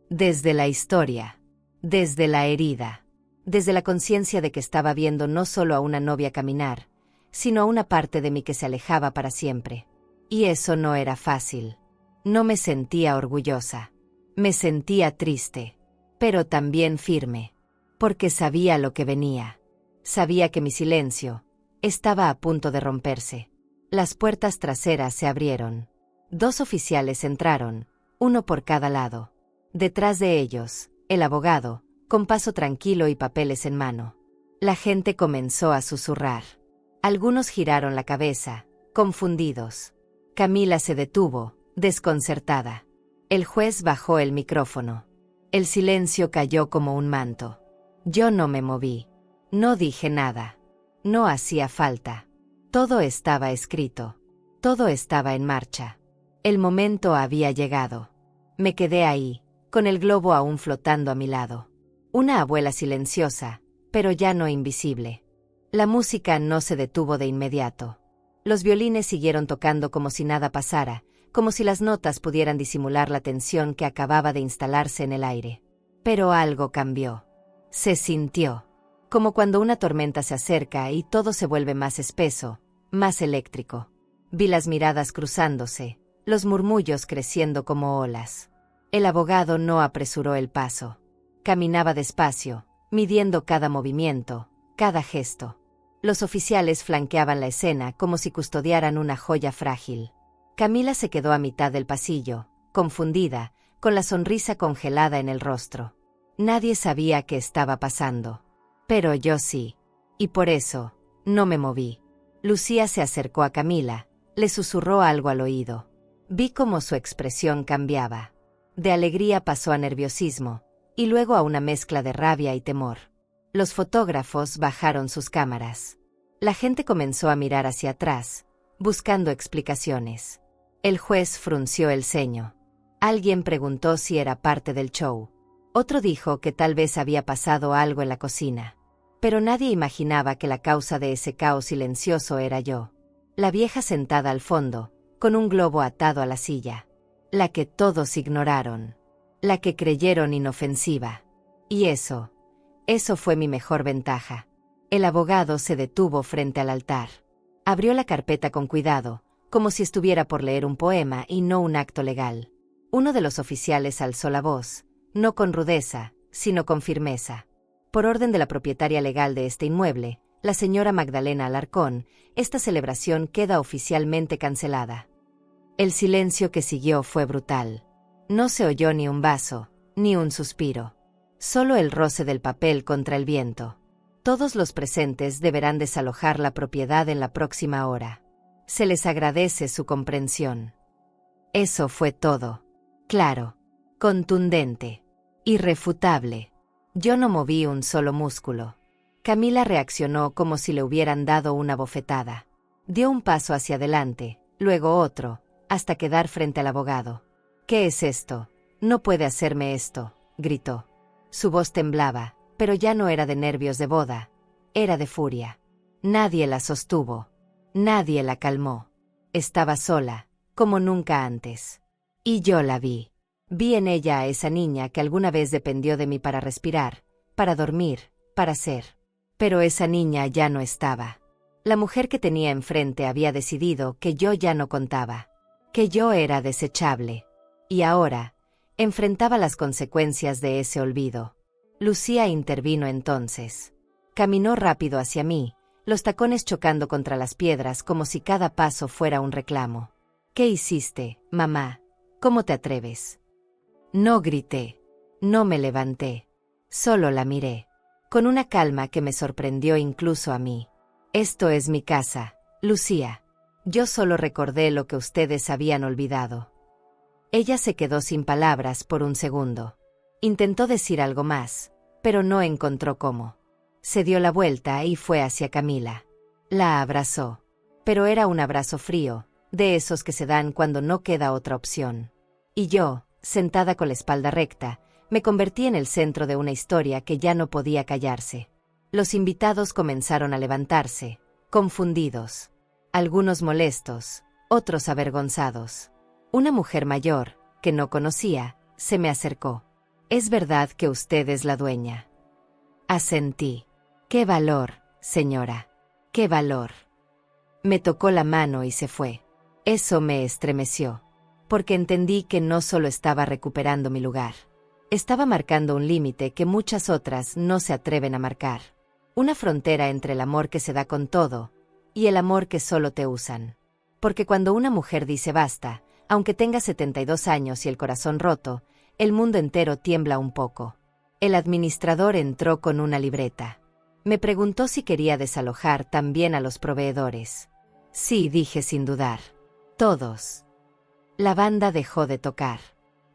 Desde la historia. Desde la herida. Desde la conciencia de que estaba viendo no solo a una novia caminar, sino a una parte de mí que se alejaba para siempre. Y eso no era fácil. No me sentía orgullosa. Me sentía triste, pero también firme. Porque sabía lo que venía. Sabía que mi silencio estaba a punto de romperse. Las puertas traseras se abrieron. 2 oficiales entraron, uno por cada lado. Detrás de ellos, el abogado, con paso tranquilo y papeles en mano. La gente comenzó a susurrar. Algunos giraron la cabeza, confundidos. Camila se detuvo, desconcertada. El juez bajó el micrófono. El silencio cayó como un manto. Yo no me moví. No dije nada. No hacía falta. Todo estaba escrito. Todo estaba en marcha. El momento había llegado. Me quedé ahí, con el globo aún flotando a mi lado. Una abuela silenciosa, pero ya no invisible. La música no se detuvo de inmediato. Los violines siguieron tocando como si nada pasara, como si las notas pudieran disimular la tensión que acababa de instalarse en el aire. Pero algo cambió. Se sintió. Como cuando una tormenta se acerca y todo se vuelve más espeso, más eléctrico. Vi las miradas cruzándose, los murmullos creciendo como olas. El abogado no apresuró el paso. Caminaba despacio, midiendo cada movimiento, cada gesto. Los oficiales flanqueaban la escena como si custodiaran una joya frágil. Camila se quedó a mitad del pasillo, confundida, con la sonrisa congelada en el rostro. Nadie sabía qué estaba pasando. Pero yo sí. Y por eso, no me moví. Lucía se acercó a Camila, le susurró algo al oído. Vi cómo su expresión cambiaba. De alegría pasó a nerviosismo, y luego a una mezcla de rabia y temor. Los fotógrafos bajaron sus cámaras. La gente comenzó a mirar hacia atrás, buscando explicaciones. El juez frunció el ceño. Alguien preguntó si era parte del show. Otro dijo que tal vez había pasado algo en la cocina. Pero nadie imaginaba que la causa de ese caos silencioso era yo. La vieja sentada al fondo, con un globo atado a la silla. La que todos ignoraron. La que creyeron inofensiva. Y eso fue mi mejor ventaja. El abogado se detuvo frente al altar. Abrió la carpeta con cuidado, como si estuviera por leer un poema y no un acto legal. Uno de los oficiales alzó la voz, no con rudeza, sino con firmeza. Por orden de la propietaria legal de este inmueble, la señora Magdalena Alarcón, esta celebración queda oficialmente cancelada. El silencio que siguió fue brutal. No se oyó ni un vaso, ni un suspiro. Solo el roce del papel contra el viento. Todos los presentes deberán desalojar la propiedad en la próxima hora. Se les agradece su comprensión. Eso fue todo. Claro, contundente, irrefutable. Yo no moví un solo músculo. Camila reaccionó como si le hubieran dado una bofetada. Dio un paso hacia adelante, luego otro, hasta quedar frente al abogado. «¿Qué es esto? No puede hacerme esto», gritó. Su voz temblaba, pero ya no era de nervios de boda, era de furia. Nadie la sostuvo. Nadie la calmó. Estaba sola, como nunca antes. Y yo la vi. Vi en ella a esa niña que alguna vez dependió de mí para respirar, para dormir, para ser. Pero esa niña ya no estaba. La mujer que tenía enfrente había decidido que yo ya no contaba, que yo era desechable. Y ahora, enfrentaba las consecuencias de ese olvido. Lucía intervino entonces. Caminó rápido hacia mí, los tacones chocando contra las piedras como si cada paso fuera un reclamo. «¿Qué hiciste, mamá? ¿Cómo te atreves?» No grité. No me levanté. Solo la miré. Con una calma que me sorprendió incluso a mí. «Esto es mi casa, Lucía. Yo solo recordé lo que ustedes habían olvidado». Ella se quedó sin palabras por un segundo. Intentó decir algo más, pero no encontró cómo. Se dio la vuelta y fue hacia Camila. La abrazó. Pero era un abrazo frío, de esos que se dan cuando no queda otra opción. Y yo, sentada con la espalda recta, me convertí en el centro de una historia que ya no podía callarse. Los invitados comenzaron a levantarse, confundidos. Algunos molestos, otros avergonzados. Una mujer mayor, que no conocía, se me acercó. «¿Es verdad que usted es la dueña?» Asentí. «¡Qué valor, señora! ¡Qué valor!». Me tocó la mano y se fue. Eso me estremeció, porque entendí que no solo estaba recuperando mi lugar. Estaba marcando un límite que muchas otras no se atreven a marcar. Una frontera entre el amor que se da con todo y el amor que solo te usan. Porque cuando una mujer dice basta, aunque tenga 72 años y el corazón roto, el mundo entero tiembla un poco. El administrador entró con una libreta. Me preguntó si quería desalojar también a los proveedores. Sí, dije sin dudar. Todos. La banda dejó de tocar.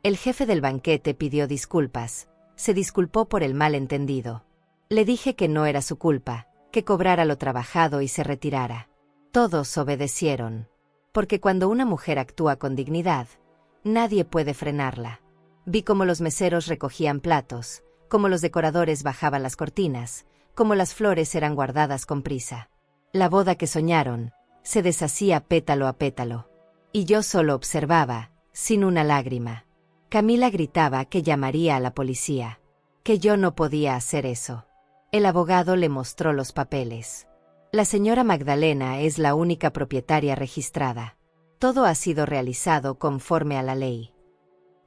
El jefe del banquete pidió disculpas. Se disculpó por el malentendido. Le dije que no era su culpa, que cobrara lo trabajado y se retirara. Todos obedecieron. Porque cuando una mujer actúa con dignidad, nadie puede frenarla. Vi cómo los meseros recogían platos, cómo los decoradores bajaban las cortinas, cómo las flores eran guardadas con prisa. La boda que soñaron se deshacía pétalo a pétalo. Y yo solo observaba, sin una lágrima. Camila gritaba que llamaría a la policía, que yo no podía hacer eso. El abogado le mostró los papeles. La señora Magdalena es la única propietaria registrada. Todo ha sido realizado conforme a la ley.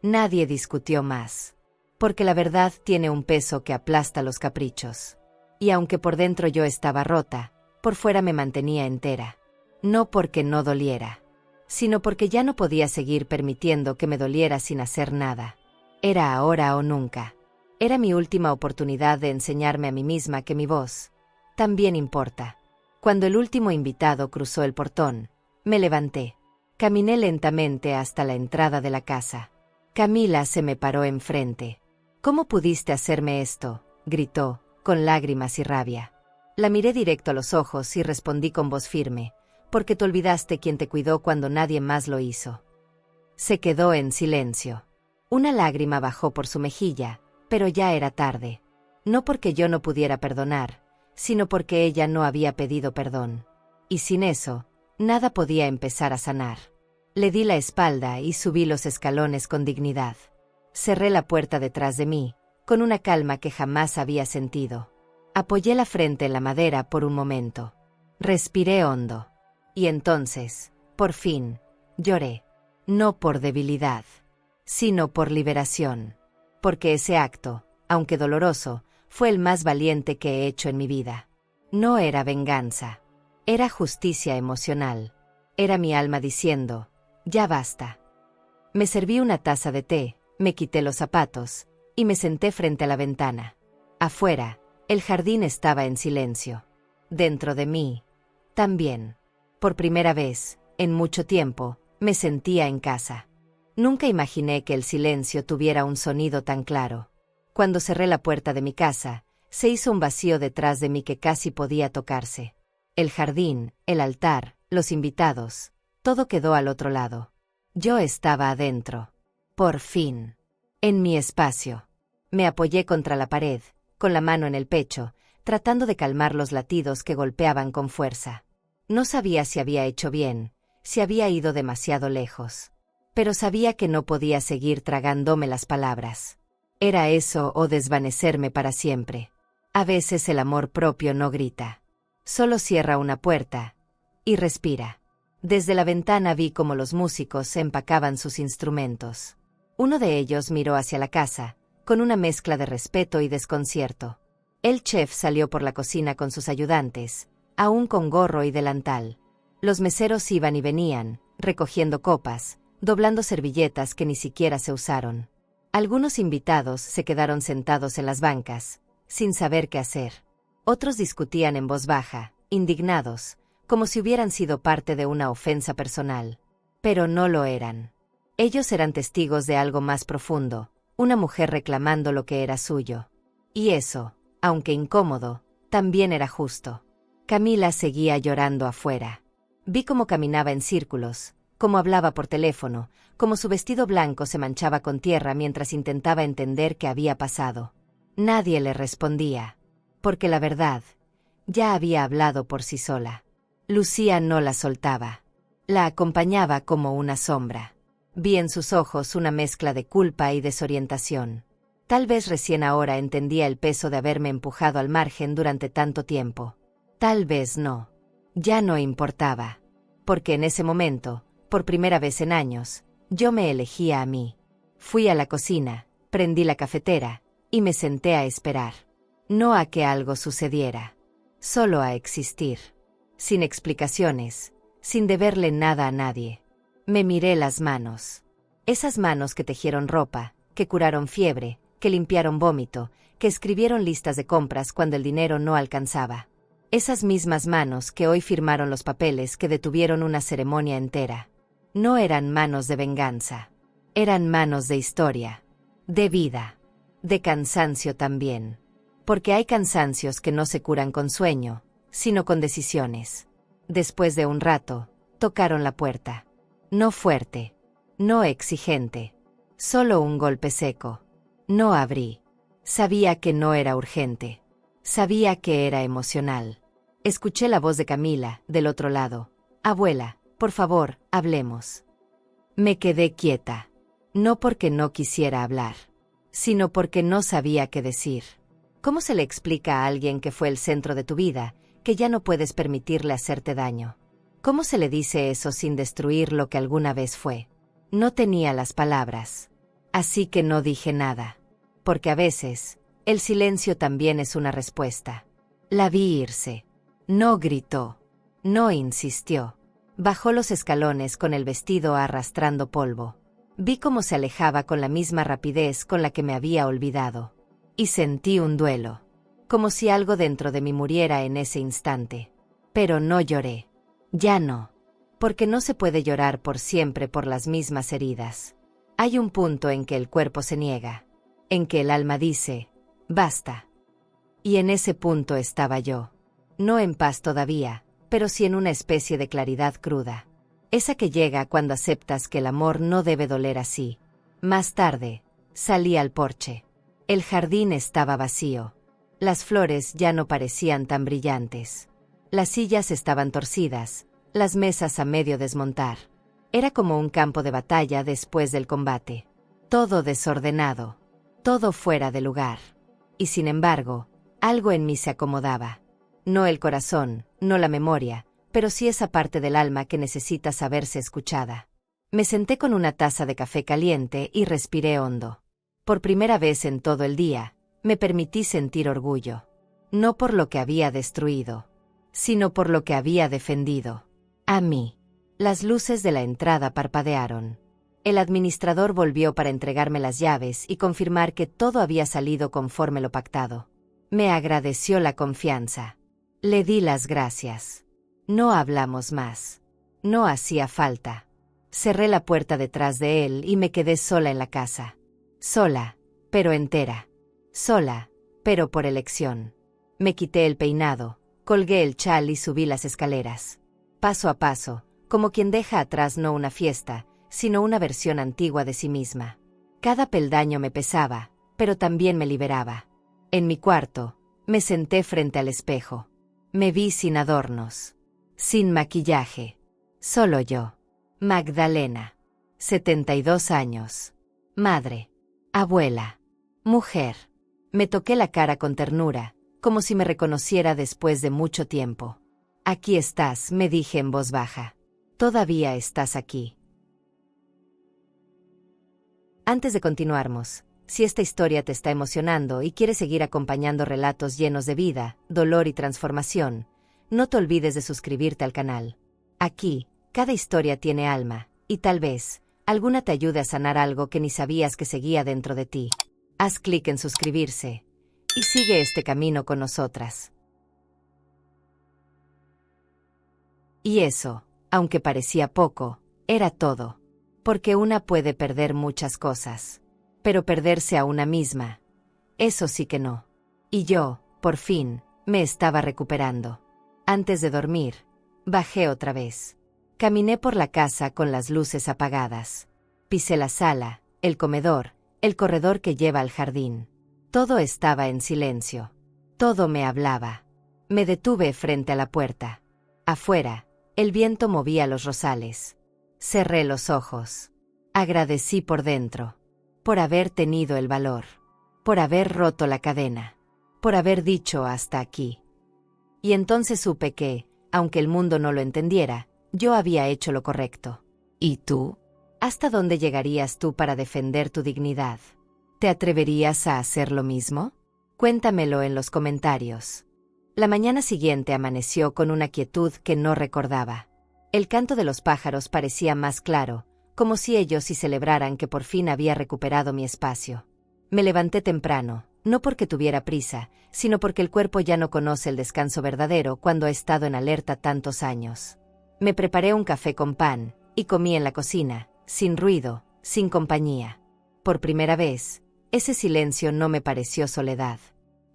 Nadie discutió más. Porque la verdad tiene un peso que aplasta los caprichos. Y aunque por dentro yo estaba rota, por fuera me mantenía entera. No porque no doliera, sino porque ya no podía seguir permitiendo que me doliera sin hacer nada. Era ahora o nunca. Era mi última oportunidad de enseñarme a mí misma que mi voz también importa. Cuando el último invitado cruzó el portón, me levanté. Caminé lentamente hasta la entrada de la casa. Camila se me paró enfrente. «¿Cómo pudiste hacerme esto?», gritó, con lágrimas y rabia. La miré directo a los ojos y respondí con voz firme: «Porque te olvidaste quién te cuidó cuando nadie más lo hizo». Se quedó en silencio. Una lágrima bajó por su mejilla, pero ya era tarde. No porque yo no pudiera perdonar, sino porque ella no había pedido perdón. Y sin eso, nada podía empezar a sanar. Le di la espalda y subí los escalones con dignidad. Cerré la puerta detrás de mí, con una calma que jamás había sentido. Apoyé la frente en la madera por un momento. Respiré hondo. Y entonces, por fin, lloré. No por debilidad, sino por liberación. Porque ese acto, aunque doloroso, fue el más valiente que he hecho en mi vida. No era venganza. Era justicia emocional. Era mi alma diciendo: «Ya basta». Me serví una taza de té, me quité los zapatos, y me senté frente a la ventana. Afuera, el jardín estaba en silencio. Dentro de mí, también. Por primera vez, en mucho tiempo, me sentía en casa. Nunca imaginé que el silencio tuviera un sonido tan claro. Cuando cerré la puerta de mi casa, se hizo un vacío detrás de mí que casi podía tocarse. El jardín, el altar, los invitados, todo quedó al otro lado. Yo estaba adentro. Por fin. En mi espacio. Me apoyé contra la pared, con la mano en el pecho, tratando de calmar los latidos que golpeaban con fuerza. No sabía si había hecho bien, si había ido demasiado lejos. Pero sabía que no podía seguir tragándome las palabras. Era eso o desvanecerme para siempre. A veces el amor propio no grita. Solo cierra una puerta y respira. Desde la ventana vi cómo los músicos empacaban sus instrumentos. Uno de ellos miró hacia la casa, con una mezcla de respeto y desconcierto. El chef salió por la cocina con sus ayudantes, aún con gorro y delantal. Los meseros iban y venían, recogiendo copas, doblando servilletas que ni siquiera se usaron. Algunos invitados se quedaron sentados en las bancas, sin saber qué hacer. Otros discutían en voz baja, indignados, como si hubieran sido parte de una ofensa personal. Pero no lo eran. Ellos eran testigos de algo más profundo, una mujer reclamando lo que era suyo. Y eso, aunque incómodo, también era justo. Camila seguía llorando afuera. Vi cómo caminaba en círculos, cómo hablaba por teléfono, cómo su vestido blanco se manchaba con tierra mientras intentaba entender qué había pasado. Nadie le respondía, porque la verdad ya había hablado por sí sola. Lucía no la soltaba. La acompañaba como una sombra. Vi en sus ojos una mezcla de culpa y desorientación. Tal vez recién ahora entendía el peso de haberme empujado al margen durante tanto tiempo. Tal vez no. Ya no importaba. Porque en ese momento, por primera vez en años, yo me elegía a mí. Fui a la cocina, prendí la cafetera, y me senté a esperar. No a que algo sucediera. Solo a existir. Sin explicaciones, sin deberle nada a nadie. Me miré las manos. Esas manos que tejieron ropa, que curaron fiebre, que limpiaron vómito, que escribieron listas de compras cuando el dinero no alcanzaba. Esas mismas manos que hoy firmaron los papeles que detuvieron una ceremonia entera. No eran manos de venganza. Eran manos de historia. De vida. De cansancio también. Porque hay cansancios que no se curan con sueño, sino con decisiones. Después de un rato, tocaron la puerta. No fuerte. No exigente. Solo un golpe seco. No abrí. Sabía que no era urgente. Sabía que era emocional. Escuché la voz de Camila, del otro lado. «Abuela, por favor, hablemos». Me quedé quieta. No porque no quisiera hablar, sino porque no sabía qué decir. ¿Cómo se le explica a alguien que fue el centro de tu vida, que ya no puedes permitirle hacerte daño. ¿Cómo se le dice eso sin destruir lo que alguna vez fue? No tenía las palabras. Así que no dije nada. Porque a veces, el silencio también es una respuesta. La vi irse. No gritó. No insistió. Bajó los escalones con el vestido arrastrando polvo. Vi cómo se alejaba con la misma rapidez con la que me había olvidado. Y sentí un duelo. Como si algo dentro de mí muriera en ese instante. Pero no lloré. Ya no. Porque no se puede llorar por siempre por las mismas heridas. Hay un punto en que el cuerpo se niega. En que el alma dice, basta. Y en ese punto estaba yo. No en paz todavía, pero sí en una especie de claridad cruda. Esa que llega cuando aceptas que el amor no debe doler así. Más tarde, salí al porche. El jardín estaba vacío. Las flores ya no parecían tan brillantes. Las sillas estaban torcidas, las mesas a medio desmontar. Era como un campo de batalla después del combate. Todo desordenado. Todo fuera de lugar. Y sin embargo, algo en mí se acomodaba. No el corazón, no la memoria, pero sí esa parte del alma que necesita saberse escuchada. Me senté con una taza de café caliente y respiré hondo. Por primera vez en todo el día, me permití sentir orgullo. No por lo que había destruido, sino por lo que había defendido. A mí. Las luces de la entrada parpadearon. El administrador volvió para entregarme las llaves y confirmar que todo había salido conforme lo pactado. Me agradeció la confianza. Le di las gracias. No hablamos más. No hacía falta. Cerré la puerta detrás de él y me quedé sola en la casa. Sola, pero entera. Sola, pero por elección. Me quité el peinado, colgué el chal y subí las escaleras. Paso a paso, como quien deja atrás no una fiesta, sino una versión antigua de sí misma. Cada peldaño me pesaba, pero también me liberaba. En mi cuarto, me senté frente al espejo. Me vi sin adornos. Sin maquillaje. Solo yo. Magdalena. 72 años. Madre. Abuela. Mujer. Me toqué la cara con ternura, como si me reconociera después de mucho tiempo. Aquí estás, me dije en voz baja. Todavía estás aquí. Antes de continuarmos, si esta historia te está emocionando y quieres seguir acompañando relatos llenos de vida, dolor y transformación, no te olvides de suscribirte al canal. Aquí, cada historia tiene alma, y tal vez, alguna te ayude a sanar algo que ni sabías que seguía dentro de ti. Haz clic en suscribirse, y sigue este camino con nosotras. Y eso, aunque parecía poco, era todo. Porque una puede perder muchas cosas. Pero perderse a una misma, eso sí que no. Y yo, por fin, me estaba recuperando. Antes de dormir, bajé otra vez. Caminé por la casa con las luces apagadas. Pisé la sala, el comedor, el corredor que lleva al jardín. Todo estaba en silencio. Todo me hablaba. Me detuve frente a la puerta. Afuera, el viento movía los rosales. Cerré los ojos. Agradecí por dentro. Por haber tenido el valor. Por haber roto la cadena. Por haber dicho hasta aquí. Y entonces supe que, aunque el mundo no lo entendiera, yo había hecho lo correcto. ¿Y tú? ¿Hasta dónde llegarías tú para defender tu dignidad? ¿Te atreverías a hacer lo mismo? Cuéntamelo en los comentarios. La mañana siguiente amaneció con una quietud que no recordaba. El canto de los pájaros parecía más claro, como si ellos sí celebraran que por fin había recuperado mi espacio. Me levanté temprano, no porque tuviera prisa, sino porque el cuerpo ya no conoce el descanso verdadero cuando ha estado en alerta tantos años. Me preparé un café con pan, y comí en la cocina, sin ruido, sin compañía. Por primera vez, ese silencio no me pareció soledad.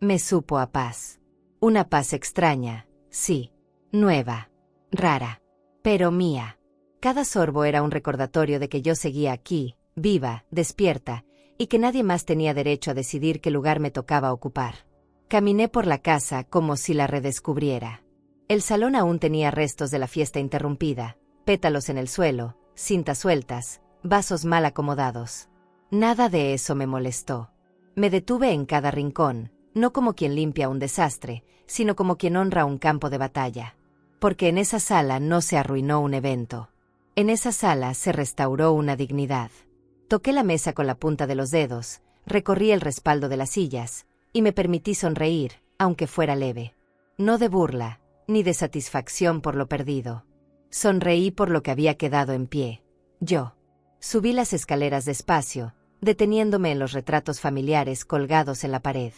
Me supo a paz. Una paz extraña, sí, nueva, rara. Pero mía. Cada sorbo era un recordatorio de que yo seguía aquí, viva, despierta, y que nadie más tenía derecho a decidir qué lugar me tocaba ocupar. Caminé por la casa como si la redescubriera. El salón aún tenía restos de la fiesta interrumpida, pétalos en el suelo, cintas sueltas, vasos mal acomodados. Nada de eso me molestó. Me detuve en cada rincón, no como quien limpia un desastre, sino como quien honra un campo de batalla. Porque en esa sala no se arruinó un evento. En esa sala se restauró una dignidad. Toqué la mesa con la punta de los dedos, recorrí el respaldo de las sillas, y me permití sonreír, aunque fuera leve. No de burla, ni de satisfacción por lo perdido. Sonreí por lo que había quedado en pie. Yo. Subí las escaleras despacio, deteniéndome en los retratos familiares colgados en la pared.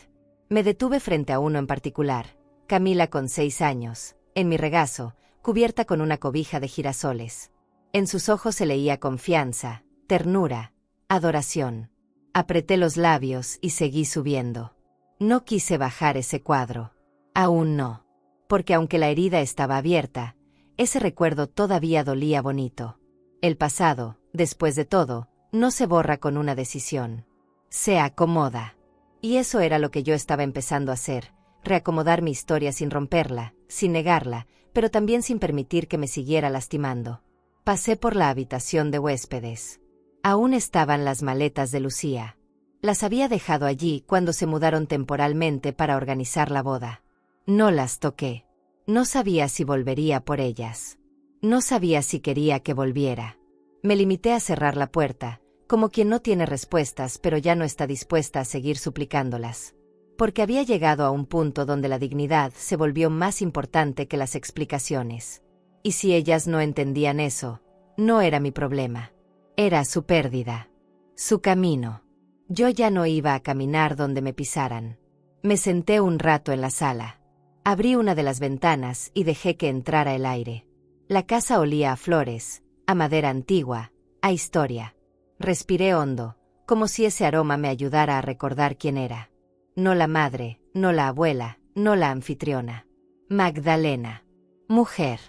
Me detuve frente a uno en particular, Camila con 6 años, en mi regazo, cubierta con una cobija de girasoles. En sus ojos se leía confianza, ternura, adoración. Apreté los labios y seguí subiendo. No quise bajar ese cuadro. Aún no. Porque aunque la herida estaba abierta, ese recuerdo todavía dolía bonito. El pasado, después de todo, no se borra con una decisión. Se acomoda. Y eso era lo que yo estaba empezando a hacer, reacomodar mi historia sin romperla, sin negarla, pero también sin permitir que me siguiera lastimando. Pasé por la habitación de huéspedes. Aún estaban las maletas de Lucía. Las había dejado allí cuando se mudaron temporalmente para organizar la boda. No las toqué. No sabía si volvería por ellas. No sabía si quería que volviera. Me limité a cerrar la puerta, como quien no tiene respuestas pero ya no está dispuesta a seguir suplicándolas. Porque había llegado a un punto donde la dignidad se volvió más importante que las explicaciones. Y si ellas no entendían eso, no era mi problema. Era su pérdida. Su camino. Yo ya no iba a caminar donde me pisaran. Me senté un rato en la sala. Abrí una de las ventanas y dejé que entrara el aire. La casa olía a flores, a madera antigua, a historia. Respiré hondo, como si ese aroma me ayudara a recordar quién era. No la madre, no la abuela, no la anfitriona. Magdalena. Mujer.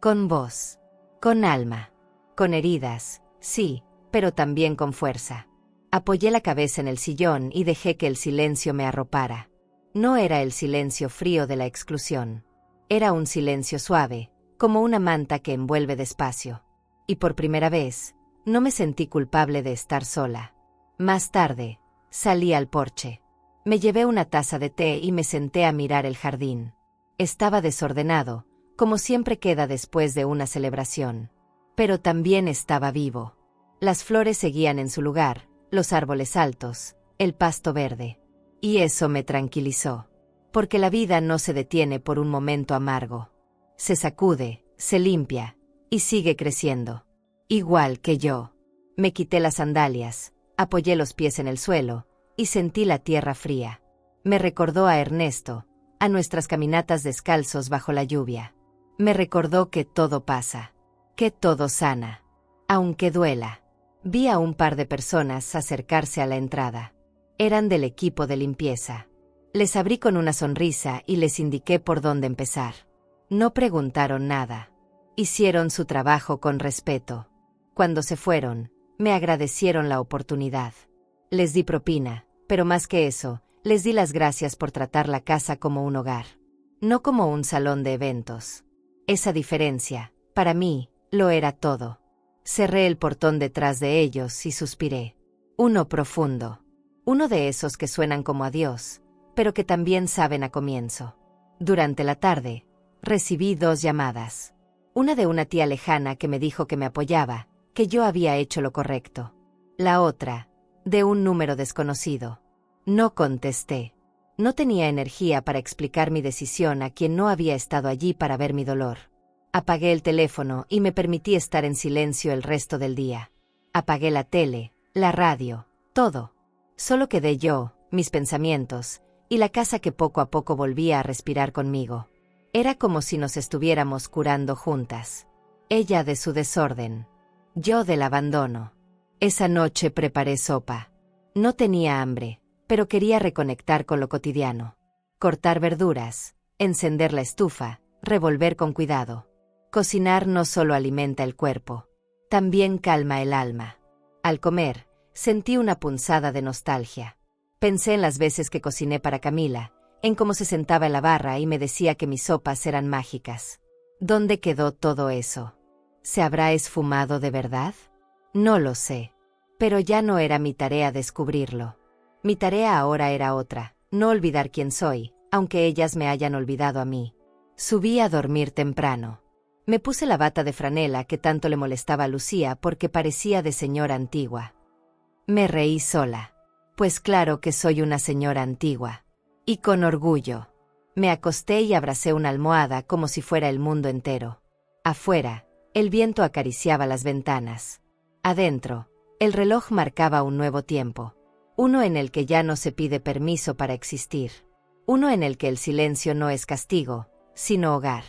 Con voz. Con alma. Con heridas, sí, pero también con fuerza. Apoyé la cabeza en el sillón y dejé que el silencio me arropara. No era el silencio frío de la exclusión. Era un silencio suave, como una manta que envuelve despacio. Y por primera vez, no me sentí culpable de estar sola. Más tarde, salí al porche. Me llevé una taza de té y me senté a mirar el jardín. Estaba desordenado, como siempre queda después de una celebración. Pero también estaba vivo. Las flores seguían en su lugar, los árboles altos, el pasto verde. Y eso me tranquilizó. Porque la vida no se detiene por un momento amargo. Se sacude, se limpia, y sigue creciendo. Igual que yo. Me quité las sandalias, apoyé los pies en el suelo, y sentí la tierra fría. Me recordó a Ernesto, a nuestras caminatas descalzos bajo la lluvia. Me recordó que todo pasa, que todo sana, aunque duela. Vi a un par de personas acercarse a la entrada. Eran del equipo de limpieza. Les abrí con una sonrisa y les indiqué por dónde empezar. No preguntaron nada. Hicieron su trabajo con respeto. Cuando se fueron, me agradecieron la oportunidad. Les di propina, pero más que eso, les di las gracias por tratar la casa como un hogar, no como un salón de eventos. Esa diferencia, para mí, lo era todo. Cerré el portón detrás de ellos y suspiré. Uno profundo. Uno de esos que suenan como adiós, pero que también saben a comienzo. Durante la tarde, recibí 2 llamadas. Una de una tía lejana que me dijo que me apoyaba, que yo había hecho lo correcto. La otra, de un número desconocido. No contesté. No tenía energía para explicar mi decisión a quien no había estado allí para ver mi dolor. Apagué el teléfono y me permití estar en silencio el resto del día. Apagué la tele, la radio, todo. Solo quedé yo, mis pensamientos, y la casa que poco a poco volvía a respirar conmigo. Era como si nos estuviéramos curando juntas. Ella de su desorden. Yo del abandono. Esa noche preparé sopa. No tenía hambre, pero quería reconectar con lo cotidiano. Cortar verduras, encender la estufa, revolver con cuidado. Cocinar no solo alimenta el cuerpo, también calma el alma. Al comer, sentí una punzada de nostalgia. Pensé en las veces que cociné para Camila, en cómo se sentaba en la barra y me decía que mis sopas eran mágicas. ¿Dónde quedó todo eso? ¿Se habrá esfumado de verdad? No lo sé. Pero ya no era mi tarea descubrirlo. Mi tarea ahora era otra, no olvidar quién soy, aunque ellas me hayan olvidado a mí. Subí a dormir temprano. Me puse la bata de franela que tanto le molestaba a Lucía porque parecía de señora antigua. Me reí sola. Pues claro que soy una señora antigua. Y con orgullo. Me acosté y abracé una almohada como si fuera el mundo entero. Afuera, el viento acariciaba las ventanas. Adentro, el reloj marcaba un nuevo tiempo. Uno en el que ya no se pide permiso para existir. Uno en el que el silencio no es castigo, sino hogar.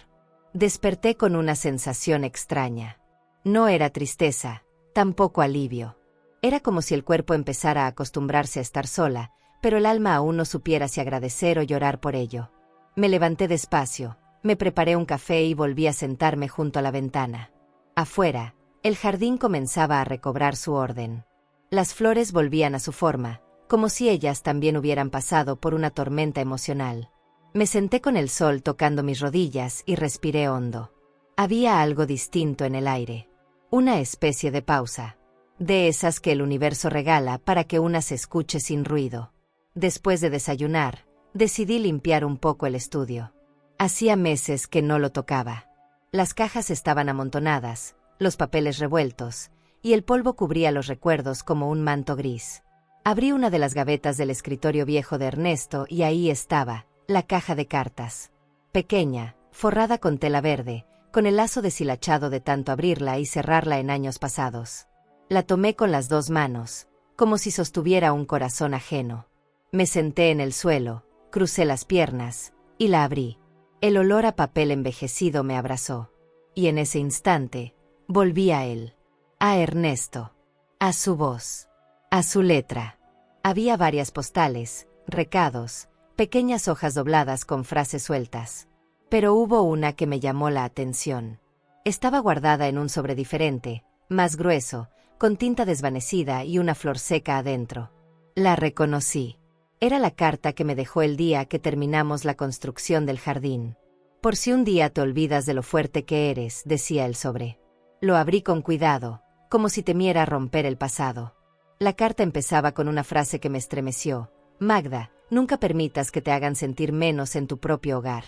Desperté con una sensación extraña. No era tristeza, tampoco alivio. Era como si el cuerpo empezara a acostumbrarse a estar sola, pero el alma aún no supiera si agradecer o llorar por ello. Me levanté despacio, me preparé un café y volví a sentarme junto a la ventana. Afuera, el jardín comenzaba a recobrar su orden. Las flores volvían a su forma, como si ellas también hubieran pasado por una tormenta emocional. Me senté con el sol tocando mis rodillas y respiré hondo. Había algo distinto en el aire. Una especie de pausa. De esas que el universo regala para que una se escuche sin ruido. Después de desayunar, decidí limpiar un poco el estudio. Hacía meses que no lo tocaba. Las cajas estaban amontonadas, los papeles revueltos, y el polvo cubría los recuerdos como un manto gris. Abrí una de las gavetas del escritorio viejo de Ernesto y ahí estaba, la caja de cartas. Pequeña, forrada con tela verde, con el lazo deshilachado de tanto abrirla y cerrarla en años pasados. La tomé con las dos manos, como si sostuviera un corazón ajeno. Me senté en el suelo, crucé las piernas, y la abrí. El olor a papel envejecido me abrazó. Y en ese instante, volví a él. A Ernesto. A su voz. A su letra. Había varias postales, recados, pequeñas hojas dobladas con frases sueltas. Pero hubo una que me llamó la atención. Estaba guardada en un sobre diferente, más grueso, con tinta desvanecida y una flor seca adentro. La reconocí. Era la carta que me dejó el día que terminamos la construcción del jardín. Por si un día te olvidas de lo fuerte que eres, decía el sobre. Lo abrí con cuidado, como si temiera romper el pasado. La carta empezaba con una frase que me estremeció. Magda, nunca permitas que te hagan sentir menos en tu propio hogar.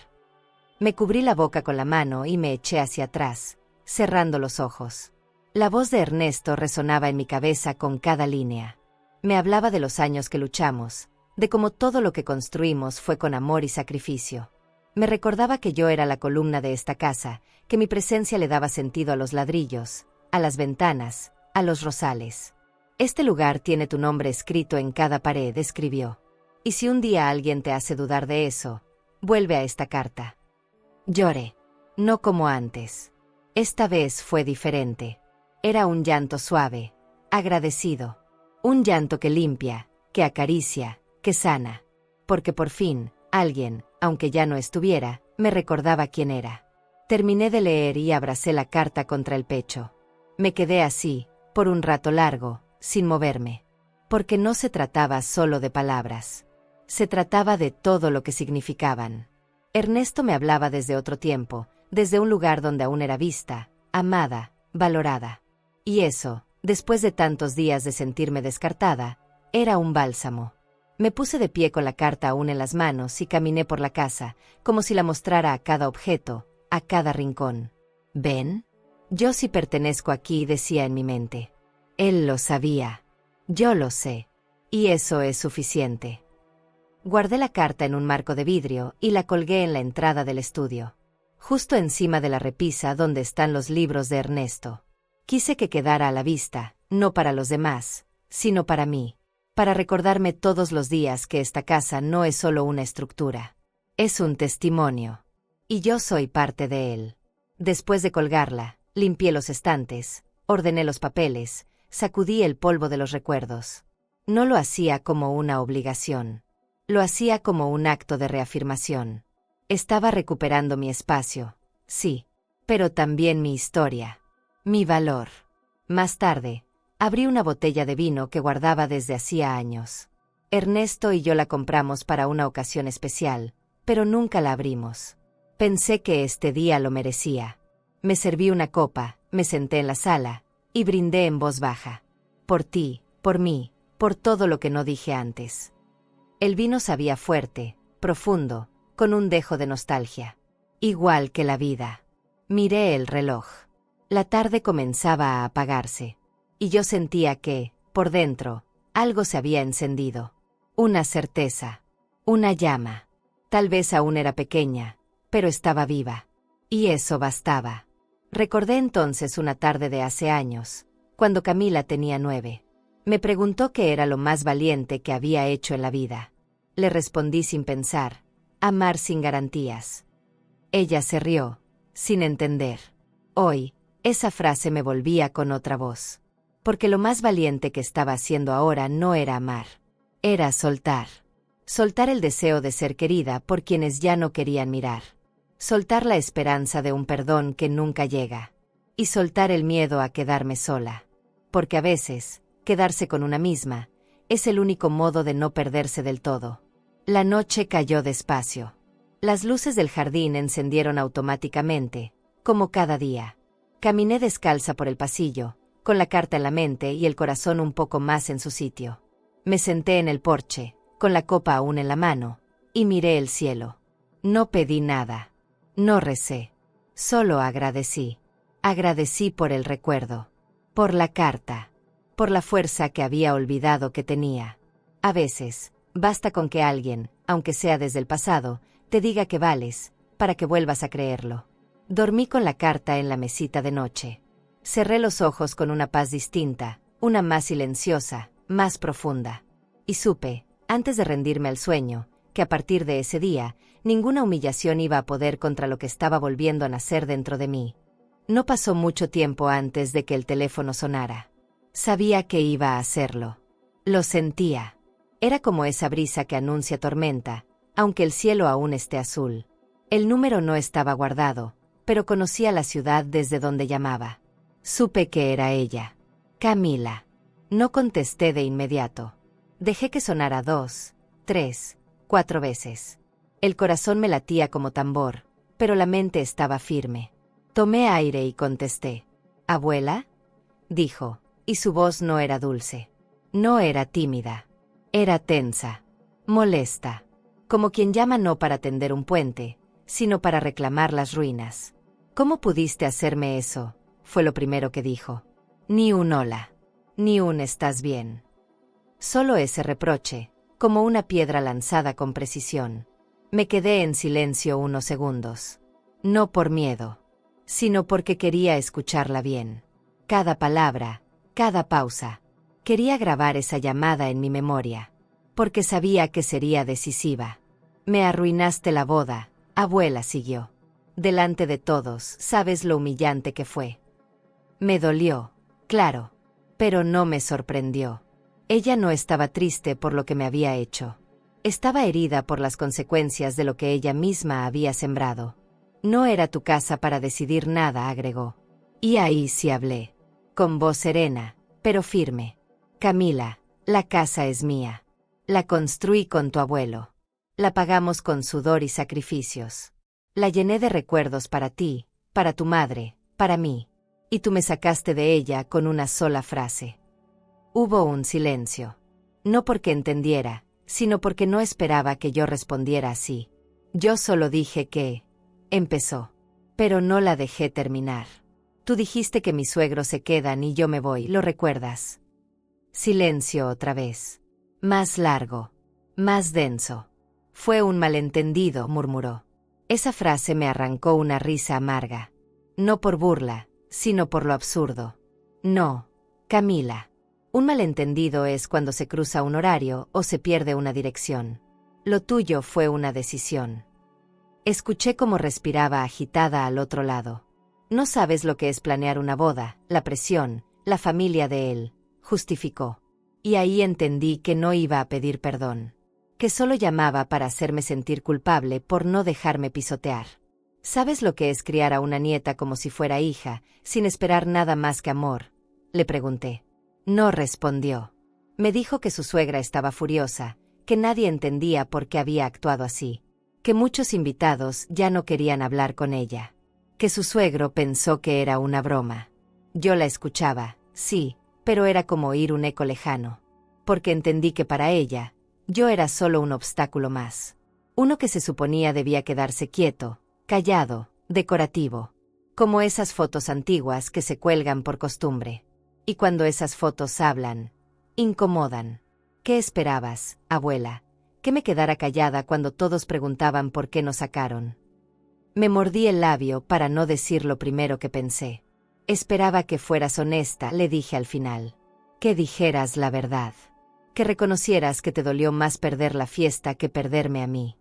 Me cubrí la boca con la mano y me eché hacia atrás, cerrando los ojos. La voz de Ernesto resonaba en mi cabeza con cada línea. Me hablaba de los años que luchamos, de cómo todo lo que construimos fue con amor y sacrificio. Me recordaba que yo era la columna de esta casa, que mi presencia le daba sentido a los ladrillos, a las ventanas, a los rosales. Este lugar tiene tu nombre escrito en cada pared, escribió. Y si un día alguien te hace dudar de eso, vuelve a esta carta. Lloré. No como antes. Esta vez fue diferente. Era un llanto suave, agradecido. Un llanto que limpia, que acaricia, que sana. Porque por fin, alguien, aunque ya no estuviera, me recordaba quién era. Terminé de leer y abracé la carta contra el pecho. Me quedé así, por un rato largo, sin moverme. Porque no se trataba solo de palabras. Se trataba de todo lo que significaban. Ernesto me hablaba desde otro tiempo, desde un lugar donde aún era vista, amada, valorada. Y eso, después de tantos días de sentirme descartada, era un bálsamo. Me puse de pie con la carta aún en las manos y caminé por la casa, como si la mostrara a cada objeto, a cada rincón. ¿Ven? Yo sí pertenezco aquí, decía en mi mente. Él lo sabía. Yo lo sé. Y eso es suficiente. Guardé la carta en un marco de vidrio y la colgué en la entrada del estudio, justo encima de la repisa donde están los libros de Ernesto. Quise que quedara a la vista, no para los demás, sino para mí, para recordarme todos los días que esta casa no es solo una estructura, es un testimonio, y yo soy parte de él. Después de colgarla, limpié los estantes, ordené los papeles, sacudí el polvo de los recuerdos. No lo hacía como una obligación. Lo hacía como un acto de reafirmación. Estaba recuperando mi espacio, sí, pero también mi historia, mi valor. Más tarde, abrí una botella de vino que guardaba desde hacía años. Ernesto y yo la compramos para una ocasión especial, pero nunca la abrimos. Pensé que este día lo merecía. Me serví una copa, me senté en la sala, y brindé en voz baja. Por ti, por mí, por todo lo que no dije antes. El vino sabía fuerte, profundo, con un dejo de nostalgia. Igual que la vida. Miré el reloj. La tarde comenzaba a apagarse. Y yo sentía que, por dentro, algo se había encendido. Una certeza. Una llama. Tal vez aún era pequeña, pero estaba viva. Y eso bastaba. Recordé entonces una tarde de hace años, cuando Camila tenía 9. Me preguntó qué era lo más valiente que había hecho en la vida. Le respondí sin pensar: amar sin garantías. Ella se rió, sin entender. Hoy, esa frase me volvía con otra voz. Porque lo más valiente que estaba haciendo ahora no era amar. Era soltar. Soltar el deseo de ser querida por quienes ya no querían mirar. Soltar la esperanza de un perdón que nunca llega. Y soltar el miedo a quedarme sola. Porque a veces, quedarse con una misma, es el único modo de no perderse del todo. La noche cayó despacio. Las luces del jardín encendieron automáticamente, como cada día. Caminé descalza por el pasillo, con la carta en la mente y el corazón un poco más en su sitio. Me senté en el porche, con la copa aún en la mano, y miré el cielo. No pedí nada. No recé. Solo agradecí. Agradecí por el recuerdo. Por la carta. Por la fuerza que había olvidado que tenía. A veces, basta con que alguien, aunque sea desde el pasado, te diga que vales, para que vuelvas a creerlo. Dormí con la carta en la mesita de noche. Cerré los ojos con una paz distinta, una más silenciosa, más profunda. Y supe, antes de rendirme al sueño, que a partir de ese día, ninguna humillación iba a poder contra lo que estaba volviendo a nacer dentro de mí. No pasó mucho tiempo antes de que el teléfono sonara. Sabía que iba a hacerlo. Lo sentía. Era como esa brisa que anuncia tormenta, aunque el cielo aún esté azul. El número no estaba guardado, pero conocía la ciudad desde donde llamaba. Supe que era ella. Camila. No contesté de inmediato. Dejé que sonara 2, 3, 4 veces. El corazón me latía como tambor, pero la mente estaba firme. Tomé aire y contesté. ¿Abuela? Dijo, y su voz no era dulce. No era tímida. Era tensa. Molesta. Como quien llama no para tender un puente, sino para reclamar las ruinas. ¿Cómo pudiste hacerme eso? Fue lo primero que dijo. Ni un hola. Ni un estás bien. Solo ese reproche, como una piedra lanzada con precisión. Me quedé en silencio unos segundos. No por miedo, sino porque quería escucharla bien. Cada palabra, cada pausa. Quería grabar esa llamada en mi memoria, porque sabía que sería decisiva. Me arruinaste la boda, abuela, siguió. Delante de todos, sabes lo humillante que fue. Me dolió, claro, pero no me sorprendió. Ella no estaba triste por lo que me había hecho. Estaba herida por las consecuencias de lo que ella misma había sembrado. No era tu casa para decidir nada, agregó. Y ahí sí hablé. Con voz serena, pero firme. Camila, la casa es mía. La construí con tu abuelo. La pagamos con sudor y sacrificios. La llené de recuerdos para ti, para tu madre, para mí. Y tú me sacaste de ella con una sola frase. Hubo un silencio. No porque entendiera, sino porque no esperaba que yo respondiera así. Yo solo dije que... Empezó. Pero no la dejé terminar. Tú dijiste que mis suegros se quedan y yo me voy, ¿lo recuerdas? Silencio otra vez. Más largo. Más denso. Fue un malentendido, murmuró. Esa frase me arrancó una risa amarga. No por burla, sino por lo absurdo. No, Camila. Un malentendido es cuando se cruza un horario o se pierde una dirección. Lo tuyo fue una decisión. Escuché cómo respiraba agitada al otro lado. No sabes lo que es planear una boda, la presión, la familia de él, justificó. Y ahí entendí que no iba a pedir perdón. Que solo llamaba para hacerme sentir culpable por no dejarme pisotear. ¿Sabes lo que es criar a una nieta como si fuera hija, sin esperar nada más que amor? Le pregunté. No respondió. Me dijo que su suegra estaba furiosa, que nadie entendía por qué había actuado así, que muchos invitados ya no querían hablar con ella, que su suegro pensó que era una broma. Yo la escuchaba, sí, pero era como oír un eco lejano, porque entendí que para ella, Yo era solo un obstáculo más. Uno que se suponía debía quedarse quieto, callado, decorativo. Como esas fotos antiguas que se cuelgan por costumbre. Y cuando esas fotos hablan, incomodan. ¿Qué esperabas, abuela? ¿Que me quedara callada cuando todos preguntaban por qué nos sacaron? Me mordí el labio para no decir lo primero que pensé. Esperaba que fueras honesta, le dije al final. Que dijeras la verdad. Que reconocieras que te dolió más perder la fiesta que perderme a mí.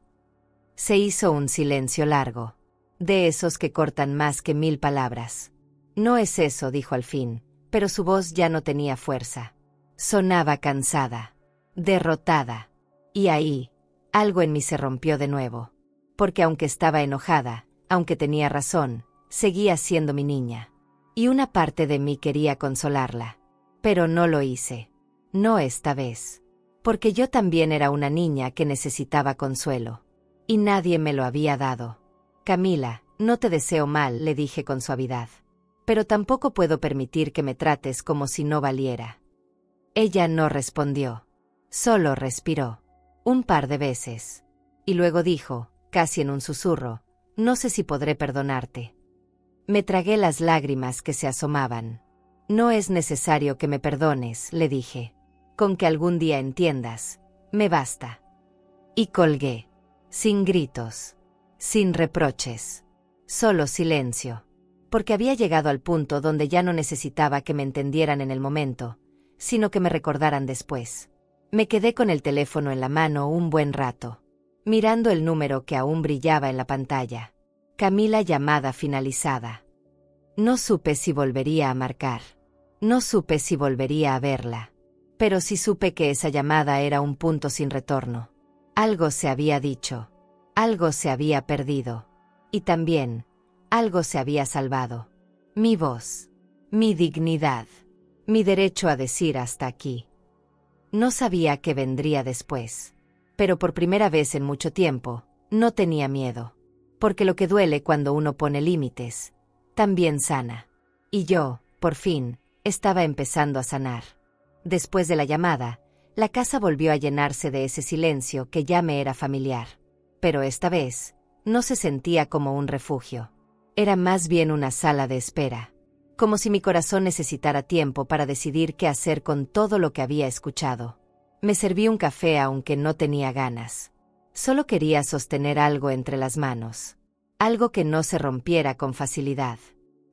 Se hizo un silencio largo. De esos que cortan más que 1000 palabras. No es eso, dijo al fin, pero su voz ya no tenía fuerza. Sonaba cansada, derrotada. Y ahí, algo en mí se rompió de nuevo. Porque aunque estaba enojada, aunque tenía razón, seguía siendo mi niña. Y una parte de mí quería consolarla. Pero no lo hice. No esta vez. Porque yo también era una niña que necesitaba consuelo. Y nadie me lo había dado. Camila, no te deseo mal, le dije con suavidad. Pero tampoco puedo permitir que me trates como si no valiera. Ella no respondió. Solo respiró. Un par de veces. Y luego dijo, casi en un susurro, no sé si podré perdonarte. Me tragué las lágrimas que se asomaban. No es necesario que me perdones, le dije. Con que algún día entiendas, me basta. Y colgué. Sin gritos. Sin reproches. Solo silencio. Porque había llegado al punto donde ya no necesitaba que me entendieran en el momento, sino que me recordaran después. Me quedé con el teléfono en la mano un buen rato, mirando el número que aún brillaba en la pantalla. Camila, llamada finalizada. No supe si volvería a marcar. No supe si volvería a verla. Pero sí supe que esa llamada era un punto sin retorno. Algo se había dicho. Algo se había perdido. Y también, algo se había salvado. Mi voz. Mi dignidad. Mi derecho a decir hasta aquí. No sabía qué vendría después. Pero por primera vez en mucho tiempo, no tenía miedo. Porque lo que duele cuando uno pone límites, también sana. Y yo, por fin, estaba empezando a sanar. Después de la llamada, la casa volvió a llenarse de ese silencio que ya me era familiar. Pero esta vez, no se sentía como un refugio. Era más bien una sala de espera. Como si mi corazón necesitara tiempo para decidir qué hacer con todo lo que había escuchado. Me serví un café aunque no tenía ganas. Solo quería sostener algo entre las manos. Algo que no se rompiera con facilidad.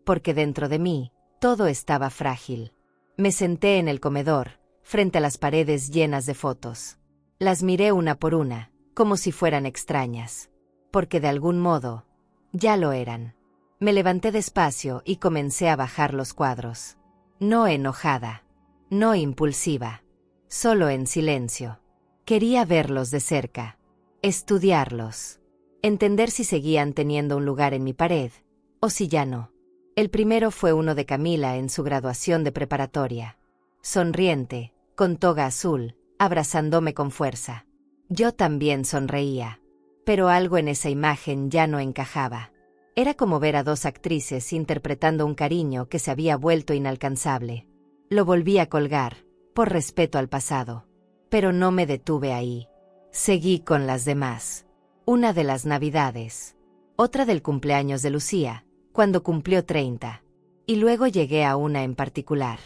Porque dentro de mí, todo estaba frágil. Me senté en el comedor, frente a las paredes llenas de fotos. Las miré una por una, como si fueran extrañas. Porque de algún modo, ya lo eran. Me levanté despacio y comencé a bajar los cuadros. No enojada. No impulsiva. Solo en silencio. Quería verlos de cerca. Estudiarlos. Entender si seguían teniendo un lugar en mi pared, o si ya no. El primero fue uno de Camila en su graduación de preparatoria. Sonriente, con toga azul, abrazándome con fuerza. Yo también sonreía. Pero algo en esa imagen ya no encajaba. Era como ver a dos actrices interpretando un cariño que se había vuelto inalcanzable. Lo volví a colgar, por respeto al pasado. Pero no me detuve ahí. Seguí con las demás. Una de las Navidades. Otra del cumpleaños de Lucía, cuando cumplió 30. Y luego llegué a una en particular.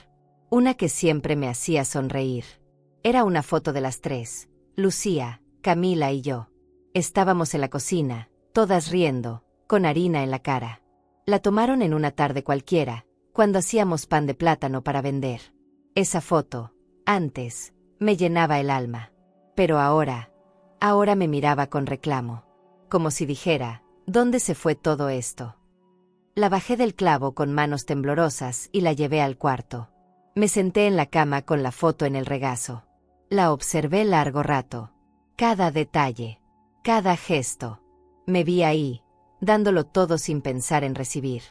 Una que siempre me hacía sonreír. Era una foto de las tres, Lucía, Camila y yo. Estábamos en la cocina, todas riendo, con harina en la cara. La tomaron en una tarde cualquiera, cuando hacíamos pan de plátano para vender. Esa foto, antes, me llenaba el alma. Pero ahora me miraba con reclamo. Como si dijera, ¿dónde se fue todo esto? La bajé del clavo con manos temblorosas y la llevé al cuarto. Me senté en la cama con la foto en el regazo. La observé largo rato. Cada detalle. Cada gesto. Me vi ahí, dándolo todo sin pensar en recibir.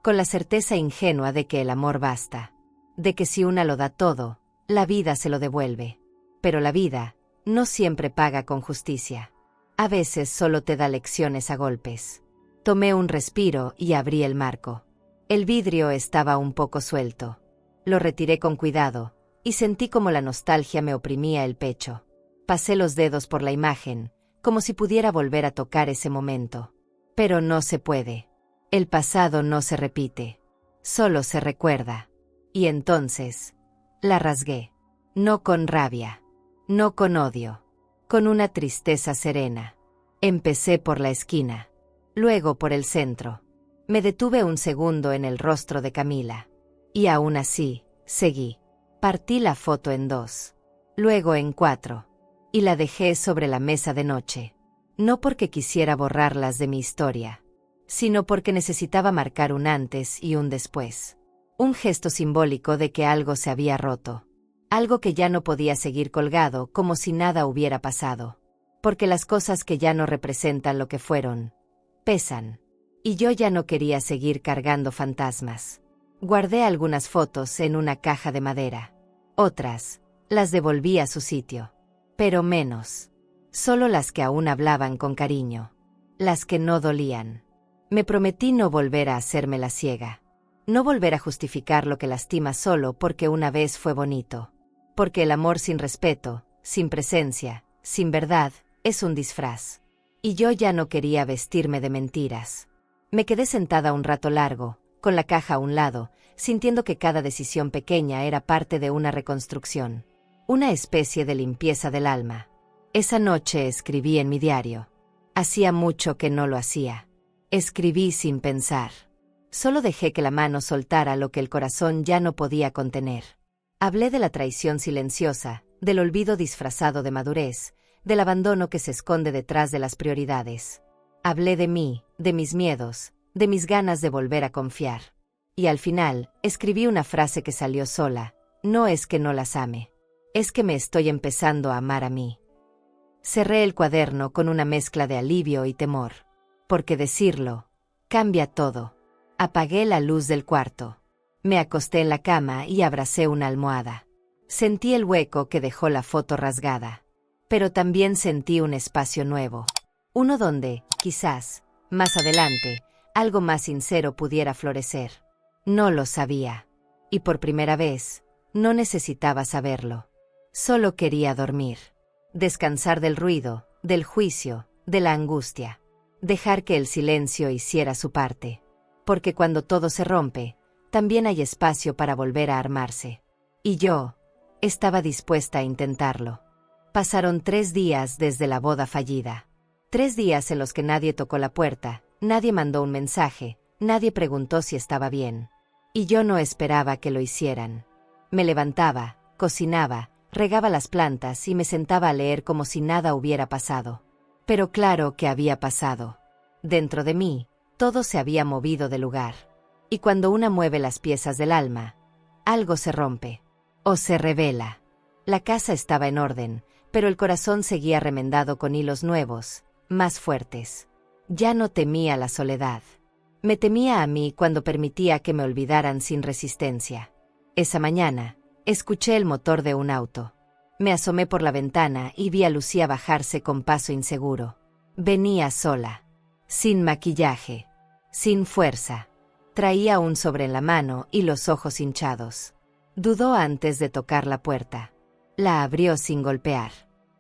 Con la certeza ingenua de que el amor basta. De que si una lo da todo, la vida se lo devuelve. Pero la vida no siempre paga con justicia. A veces solo te da lecciones a golpes. Tomé un respiro y abrí el marco. El vidrio estaba un poco suelto. Lo retiré con cuidado, y sentí como la nostalgia me oprimía el pecho. Pasé los dedos por la imagen, como si pudiera volver a tocar ese momento. Pero no se puede. El pasado no se repite. Solo se recuerda. Y entonces, la rasgué. No con rabia. No con odio. Con una tristeza serena. Empecé por la esquina. Luego por el centro. Me detuve un segundo en el rostro de Camila. Y aún así, seguí. Partí la foto en 2. Luego en 4. Y la dejé sobre la mesa de noche. No porque quisiera borrarlas de mi historia, sino porque necesitaba marcar un antes y un después. Un gesto simbólico de que algo se había roto. Algo que ya no podía seguir colgado como si nada hubiera pasado. Porque las cosas que ya no representan lo que fueron, pesan. Y yo ya no quería seguir cargando fantasmas. Guardé algunas fotos en una caja de madera. Otras, las devolví a su sitio. Pero menos. Solo las que aún hablaban con cariño. Las que no dolían. Me prometí no volver a hacerme la ciega. No volver a justificar lo que lastima solo porque una vez fue bonito. Porque el amor sin respeto, sin presencia, sin verdad, es un disfraz. Y yo ya no quería vestirme de mentiras. Me quedé sentada un rato largo, con la caja a un lado, sintiendo que cada decisión pequeña era parte de una reconstrucción. Una especie de limpieza del alma. Esa noche escribí en mi diario. Hacía mucho que no lo hacía. Escribí sin pensar. Solo dejé que la mano soltara lo que el corazón ya no podía contener. Hablé de la traición silenciosa, del olvido disfrazado de madurez, del abandono que se esconde detrás de las prioridades. Hablé de mí, de mis miedos, de mis ganas de volver a confiar. Y al final, escribí una frase que salió sola. No es que no las ame. Es que me estoy empezando a amar a mí. Cerré el cuaderno con una mezcla de alivio y temor. Porque decirlo, cambia todo. Apagué la luz del cuarto. Me acosté en la cama y abracé una almohada. Sentí el hueco que dejó la foto rasgada. Pero también sentí un espacio nuevo. Uno donde, quizás, más adelante, algo más sincero pudiera florecer. No lo sabía. Y por primera vez, no necesitaba saberlo. Solo quería dormir. Descansar del ruido, del juicio, de la angustia. Dejar que el silencio hiciera su parte. Porque cuando todo se rompe, también hay espacio para volver a armarse. Y yo estaba dispuesta a intentarlo. Pasaron 3 días desde la boda fallida. 3 días en los que nadie tocó la puerta, nadie mandó un mensaje, nadie preguntó si estaba bien. Y yo no esperaba que lo hicieran. Me levantaba, cocinaba, regaba las plantas y me sentaba a leer como si nada hubiera pasado. Pero claro que había pasado. Dentro de mí, todo se había movido de lugar. Y cuando una mueve las piezas del alma, algo se rompe. O se revela. La casa estaba en orden, pero el corazón seguía remendado con hilos nuevos, más fuertes. Ya no temía la soledad. Me temía a mí cuando permitía que me olvidaran sin resistencia. Esa mañana, escuché el motor de un auto. Me asomé por la ventana y vi a Lucía bajarse con paso inseguro. Venía sola. Sin maquillaje. Sin fuerza. Traía un sobre en la mano y los ojos hinchados. Dudó antes de tocar la puerta. La abrió sin golpear.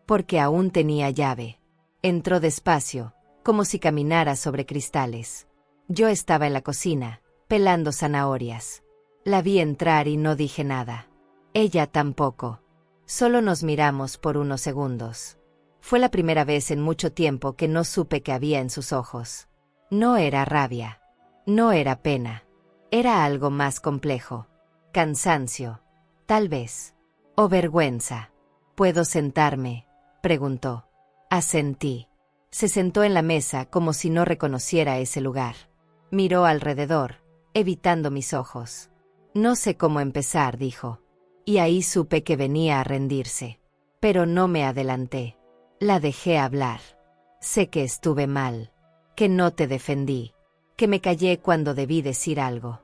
Porque aún tenía llave. Entró despacio, como si caminara sobre cristales. Yo estaba en la cocina, pelando zanahorias. La vi entrar y no dije nada. Ella tampoco. Solo nos miramos por unos segundos. Fue la primera vez en mucho tiempo que no supe qué había en sus ojos. No era rabia. No era pena. Era algo más complejo. Cansancio. Tal vez. O vergüenza. ¿Puedo sentarme?, preguntó. Asentí. Se sentó en la mesa como si no reconociera ese lugar. Miró alrededor, evitando mis ojos. No sé cómo empezar, dijo. Y ahí supe que venía a rendirse. Pero no me adelanté. La dejé hablar. Sé que estuve mal. Que no te defendí. Que me callé cuando debí decir algo.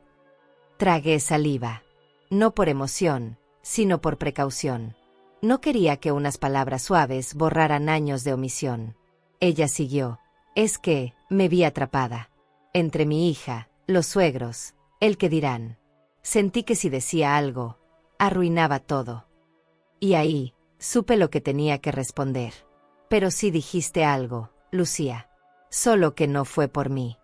Tragué saliva. No por emoción, sino por precaución. No quería que unas palabras suaves borraran años de omisión. Ella siguió. Es que, me vi atrapada. Entre mi hija, los suegros, el que dirán. Sentí que si decía algo, arruinaba todo. Y ahí, Supe lo que tenía que responder. Pero sí dijiste algo, Lucía. Solo que no fue por mí.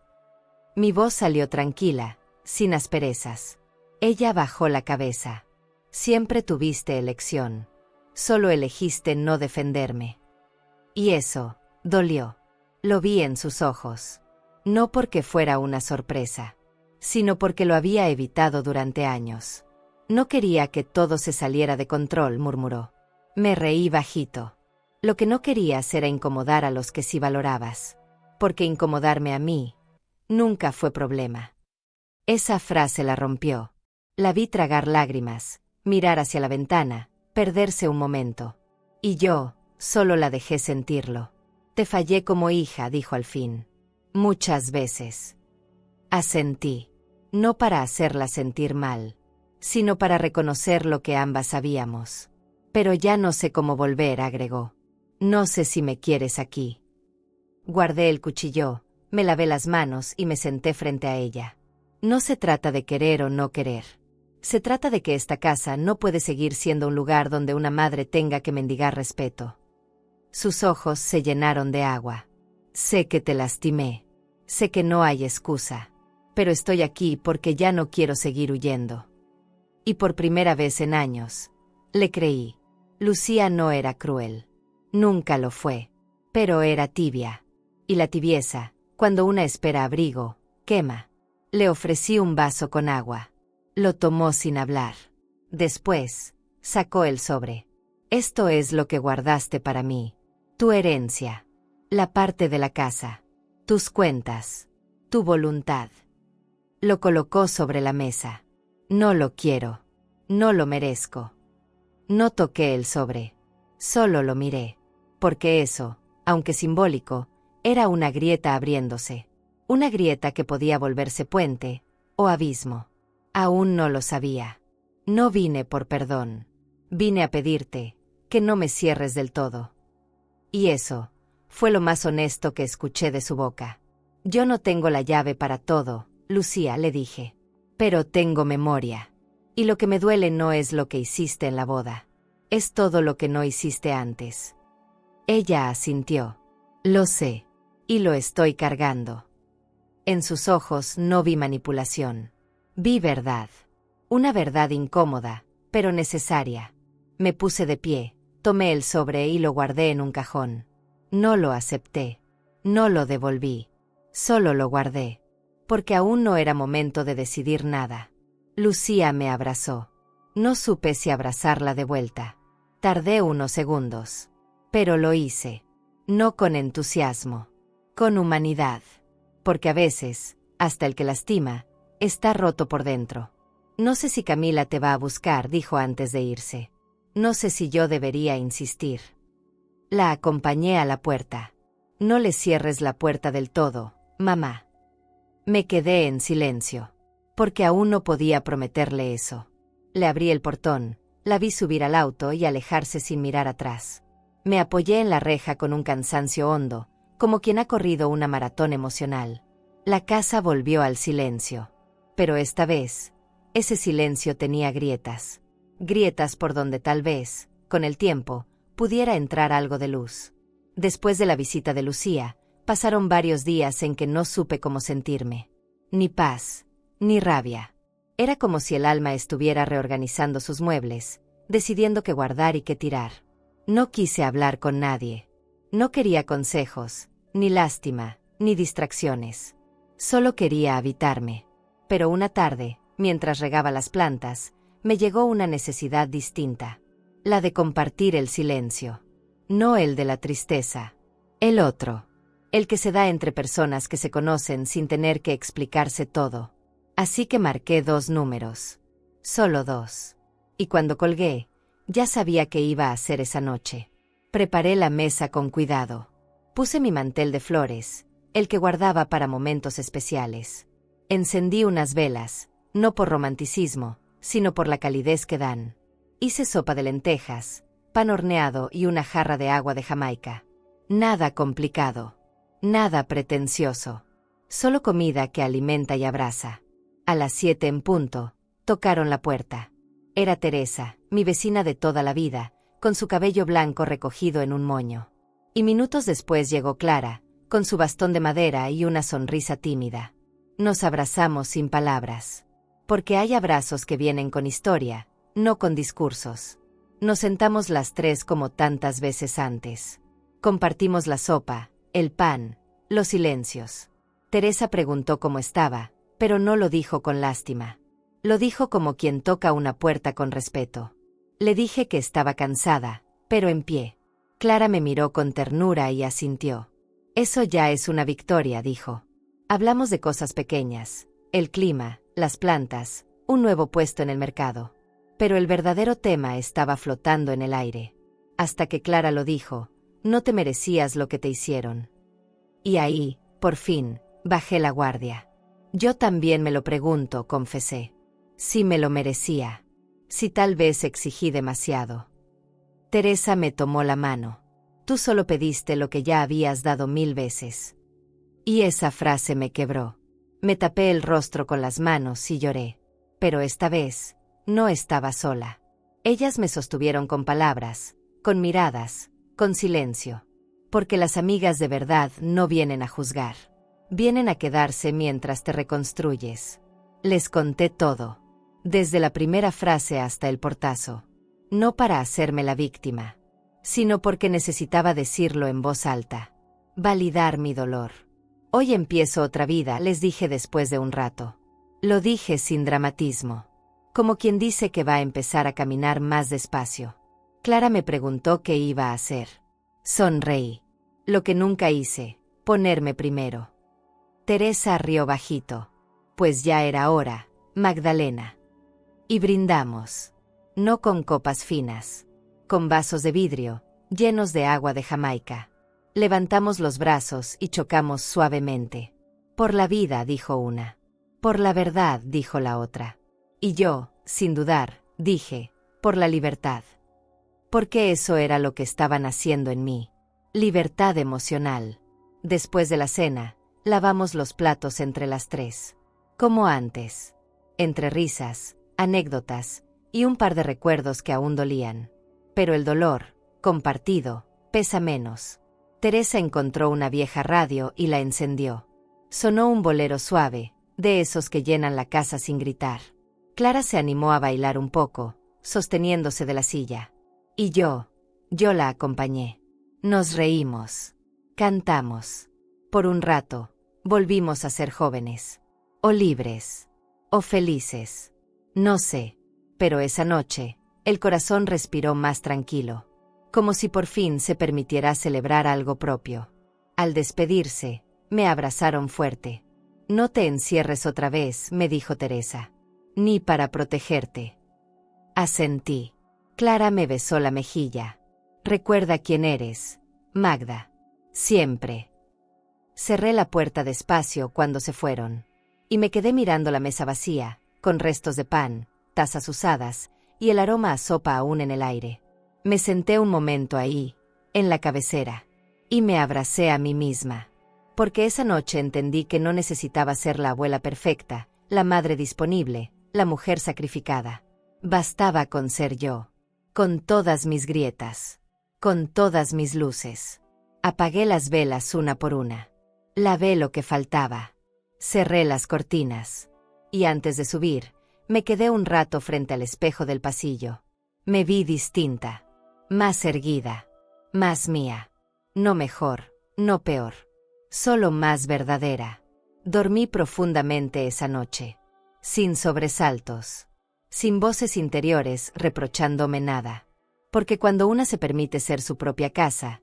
Mi voz salió tranquila, sin asperezas. Ella bajó la cabeza. Siempre tuviste elección. Solo elegiste no defenderme. Y eso, dolió. Lo vi en sus ojos. No porque fuera una sorpresa, sino porque lo había evitado durante años. No quería que todo se saliera de control, murmuró. Me reí bajito. Lo que no querías era incomodar a los que sí valorabas. Porque incomodarme a mí nunca fue problema. Esa frase la rompió. La vi tragar lágrimas, mirar hacia la ventana, perderse un momento. Y yo, solo la dejé sentirlo. Te fallé como hija, dijo al fin. Muchas veces. Asentí. No para hacerla sentir mal, sino para reconocer lo que ambas sabíamos. Pero ya no sé cómo volver, agregó. No sé si me quieres aquí. Guardé el cuchillo, me lavé las manos y me senté frente a ella. No se trata de querer o no querer. Se trata de que esta casa no puede seguir siendo un lugar donde una madre tenga que mendigar respeto. Sus ojos se llenaron de agua. Sé que te lastimé. Sé que no hay excusa. Pero estoy aquí porque ya no quiero seguir huyendo. Y por primera vez en años, le creí. Lucía no era cruel. Nunca lo fue. Pero era tibia. Y la tibieza, cuando una espera abrigo, quema. Le ofrecí un vaso con agua. Lo tomó sin hablar. Después, sacó el sobre. Esto es lo que guardaste para mí. Tu herencia. La parte de la casa. Tus cuentas. Tu voluntad. Lo colocó sobre la mesa. No lo quiero. No lo merezco. No toqué el sobre. Solo lo miré. Porque eso, aunque simbólico, era una grieta abriéndose. Una grieta que podía volverse puente, o abismo. Aún no lo sabía. No vine por perdón. Vine a pedirte que no me cierres del todo. Y eso fue lo más honesto que escuché de su boca. Yo no tengo la llave para todo, Lucía, le dije. Pero tengo memoria. Y lo que me duele no es lo que hiciste en la boda. Es todo lo que no hiciste antes. Ella asintió. Lo sé. Y lo estoy cargando. En sus ojos no vi manipulación. Vi verdad. Una verdad incómoda, pero necesaria. Me puse de pie, tomé el sobre y lo guardé en un cajón. No lo acepté. No lo devolví. Solo lo guardé. Porque aún no era momento de decidir nada. Lucía me abrazó. No supe si abrazarla de vuelta. Tardé unos segundos. Pero lo hice. No con entusiasmo. Con humanidad. Porque a veces, hasta el que lastima, está roto por dentro. No sé si Camila te va a buscar, dijo antes de irse. No sé si yo debería insistir. La acompañé a la puerta. No le cierres la puerta del todo, mamá. Me quedé en silencio. Porque aún no podía prometerle eso. Le abrí el portón, la vi subir al auto y alejarse sin mirar atrás. Me apoyé en la reja con un cansancio hondo, como quien ha corrido una maratón emocional. La casa volvió al silencio. Pero esta vez, ese silencio tenía grietas. Grietas por donde tal vez, con el tiempo, pudiera entrar algo de luz. Después de la visita de Lucía, pasaron varios días en que no supe cómo sentirme. Ni paz, ni rabia. Era como si el alma estuviera reorganizando sus muebles, decidiendo qué guardar y qué tirar. No quise hablar con nadie. No quería consejos, ni lástima, ni distracciones. Solo quería habitarme. Pero una tarde, mientras regaba las plantas, me llegó una necesidad distinta. La de compartir el silencio. No el de la tristeza. El otro. El que se da entre personas que se conocen sin tener que explicarse todo. Así que marqué 2 números. Solo 2. Y cuando colgué, ya sabía qué iba a hacer esa noche. Preparé la mesa con cuidado. Puse mi mantel de flores, el que guardaba para momentos especiales. Encendí unas velas, no por romanticismo, sino por la calidez que dan. Hice sopa de lentejas, pan horneado y una jarra de agua de Jamaica. Nada complicado. Nada pretencioso. Solo comida que alimenta y abraza. A las 7 en punto, tocaron la puerta. Era Teresa, mi vecina de toda la vida, con su cabello blanco recogido en un moño. Y minutos después llegó Clara, con su bastón de madera y una sonrisa tímida. Nos abrazamos sin palabras. Porque hay abrazos que vienen con historia, no con discursos. Nos sentamos las tres como tantas veces antes. Compartimos la sopa, el pan, los silencios. Teresa preguntó cómo estaba, pero no lo dijo con lástima. Lo dijo como quien toca una puerta con respeto. Le dije que estaba cansada, pero en pie. Clara me miró con ternura y asintió. Eso ya es una victoria, dijo. Hablamos de cosas pequeñas, el clima, las plantas, un nuevo puesto en el mercado. Pero el verdadero tema estaba flotando en el aire. Hasta que Clara lo dijo, no te merecías lo que te hicieron. Y ahí, por fin, bajé la guardia. Yo también me lo pregunto, confesé. Si me lo merecía. Si tal vez exigí demasiado. Teresa me tomó la mano. Tú solo pediste lo que ya habías dado 1000 veces. Y esa frase me quebró. Me tapé el rostro con las manos y lloré. Pero esta vez, no estaba sola. Ellas me sostuvieron con palabras, con miradas, con silencio. Porque las amigas de verdad no vienen a juzgar. Vienen a quedarse mientras te reconstruyes. Les conté todo. Desde la primera frase hasta el portazo. No para hacerme la víctima, sino porque necesitaba decirlo en voz alta. Validar mi dolor. Hoy empiezo otra vida, les dije después de un rato. Lo dije sin dramatismo. Como quien dice que va a empezar a caminar más despacio. Clara me preguntó qué iba a hacer. Sonreí. Lo que nunca hice, ponerme primero. Teresa rió bajito. Pues ya era hora, Magdalena. Y brindamos. No con copas finas. Con vasos de vidrio, llenos de agua de Jamaica. Levantamos los brazos y chocamos suavemente. Por la vida, dijo una. Por la verdad, dijo la otra. Y yo, sin dudar, dije, por la libertad. Porque eso era lo que estaban haciendo en mí. Libertad emocional. Después de la cena, lavamos los platos entre las tres. Como antes. Entre risas, anécdotas, y un par de recuerdos que aún dolían. Pero el dolor, compartido, pesa menos. Teresa encontró una vieja radio y la encendió. Sonó un bolero suave, de esos que llenan la casa sin gritar. Clara se animó a bailar un poco, sosteniéndose de la silla. Y yo la acompañé. Nos reímos. Cantamos. Por un rato, volvimos a ser jóvenes. O libres. O felices. No sé. Pero esa noche, el corazón respiró más tranquilo. Como si por fin se permitiera celebrar algo propio. Al despedirse, me abrazaron fuerte. No te encierres otra vez, me dijo Teresa. Ni para protegerte. Asentí. Clara me besó la mejilla. Recuerda quién eres, Magda. Siempre. Cerré la puerta despacio cuando se fueron. Y me quedé mirando la mesa vacía, con restos de pan, tazas usadas, y el aroma a sopa aún en el aire. Me senté un momento ahí, en la cabecera, y me abracé a mí misma. Porque esa noche entendí que no necesitaba ser la abuela perfecta, la madre disponible, la mujer sacrificada. Bastaba con ser yo. Con todas mis grietas. Con todas mis luces. Apagué las velas una por una. Lavé lo que faltaba. Cerré las cortinas. Y antes de subir, me quedé un rato frente al espejo del pasillo. Me vi distinta. Más erguida. Más mía. No mejor, no peor. Solo más verdadera. Dormí profundamente esa noche. Sin sobresaltos. Sin voces interiores reprochándome nada. Porque cuando una se permite ser su propia casa,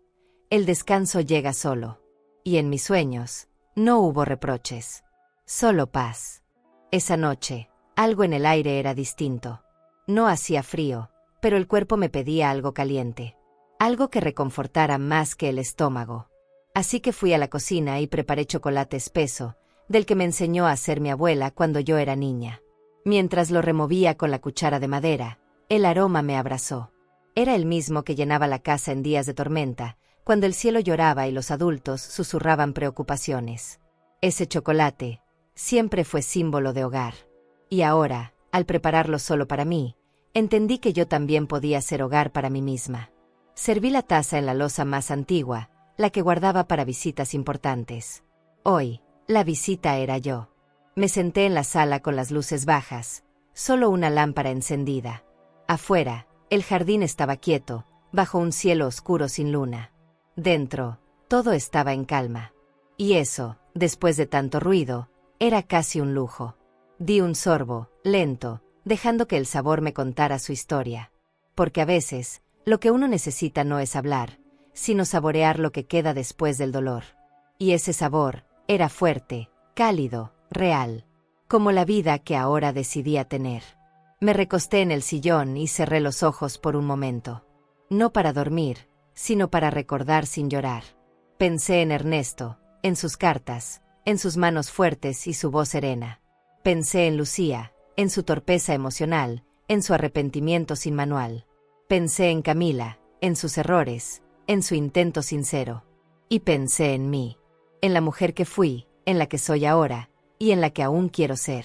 el descanso llega solo. Y en mis sueños, no hubo reproches. Solo paz. Esa noche, algo en el aire era distinto. No hacía frío, pero el cuerpo me pedía algo caliente. Algo que reconfortara más que el estómago. Así que fui a la cocina y preparé chocolate espeso, del que me enseñó a hacer mi abuela cuando yo era niña. Mientras lo removía con la cuchara de madera, el aroma me abrazó. Era el mismo que llenaba la casa en días de tormenta, cuando el cielo lloraba y los adultos susurraban preocupaciones. Ese chocolate siempre fue símbolo de hogar. Y ahora, al prepararlo solo para mí, Entendí que yo también podía ser hogar para mí misma. Serví la taza en la loza más antigua, la que guardaba para visitas importantes. Hoy, la visita era yo. Me senté en la sala con las luces bajas, solo una lámpara encendida. Afuera, el jardín estaba quieto, bajo un cielo oscuro sin luna. Dentro, todo estaba en calma. Y eso, después de tanto ruido, era casi un lujo. Di un sorbo, lento, dejando que el sabor me contara su historia. Porque a veces, lo que uno necesita no es hablar, sino saborear lo que queda después del dolor. Y ese sabor era fuerte, cálido, real, como la vida que ahora decidía tener. Me recosté en el sillón y cerré los ojos por un momento. No para dormir, sino para recordar sin llorar. Pensé en Ernesto, en sus cartas, en sus manos fuertes y su voz serena. Pensé en Lucía, en su torpeza emocional, en su arrepentimiento sin manual. Pensé en Camila, en sus errores, en su intento sincero. Y pensé en mí, en la mujer que fui, en la que soy ahora, y en la que aún quiero ser.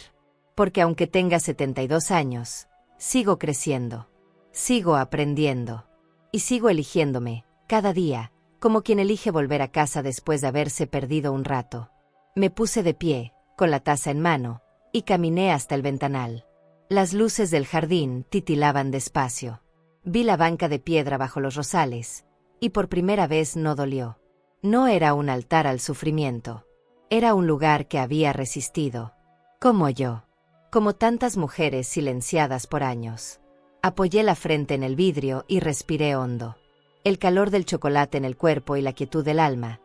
Porque aunque tenga 72 años, sigo creciendo, sigo aprendiendo, y sigo eligiéndome, cada día, como quien elige volver a casa después de haberse perdido un rato. Me puse de pie, con la taza en mano, y caminé hasta el ventanal. Las luces del jardín titilaban despacio. Vi la banca de piedra bajo los rosales, y por primera vez no dolió. No era un altar al sufrimiento. Era un lugar que había resistido. Como yo. Como tantas mujeres silenciadas por años. Apoyé la frente en el vidrio y respiré hondo. El calor del chocolate en el cuerpo y la quietud del alma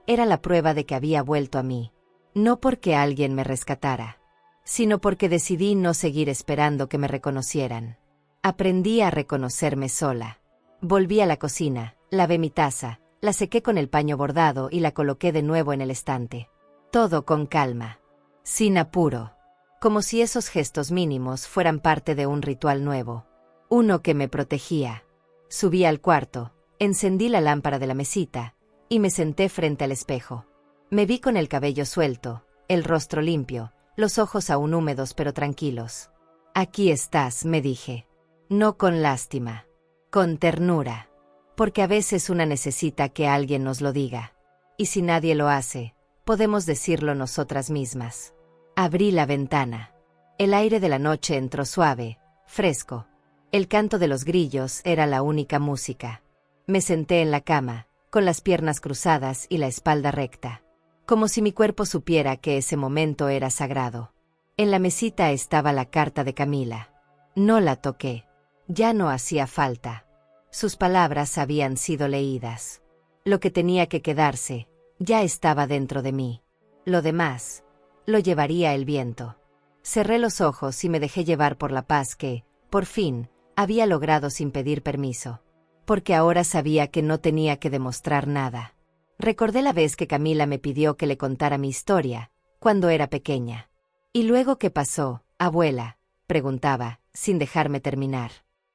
era la prueba de que había vuelto a mí. No porque alguien me rescatara, sino porque decidí no seguir esperando que me reconocieran. Aprendí a reconocerme sola. Volví a la cocina, lavé mi taza, la sequé con el paño bordado y la coloqué de nuevo en el estante. Todo con calma, sin apuro, como si esos gestos mínimos fueran parte de un ritual nuevo. Uno que me protegía. Subí al cuarto, encendí la lámpara de la mesita, y me senté frente al espejo. Me vi con el cabello suelto, el rostro limpio, los ojos aún húmedos pero tranquilos. Aquí estás, me dije. No con lástima, con ternura. Porque a veces una necesita que alguien nos lo diga. Y si nadie lo hace, podemos decirlo nosotras mismas. Abrí la ventana. El aire de la noche entró suave, fresco. El canto de los grillos era la única música. Me senté en la cama, con las piernas cruzadas y la espalda recta. Como si mi cuerpo supiera que ese momento era sagrado. En la mesita estaba la carta de Camila. No la toqué. Ya no hacía falta. Sus palabras habían sido leídas. Lo que tenía que quedarse, ya estaba dentro de mí. Lo demás, lo llevaría el viento. Cerré los ojos y me dejé llevar por la paz que, por fin, había logrado sin pedir permiso. Porque ahora sabía que no tenía que demostrar nada. Recordé la vez que Camila me pidió que le contara mi historia, cuando era pequeña. ¿Y luego qué pasó, abuela?, preguntaba, sin dejarme terminar.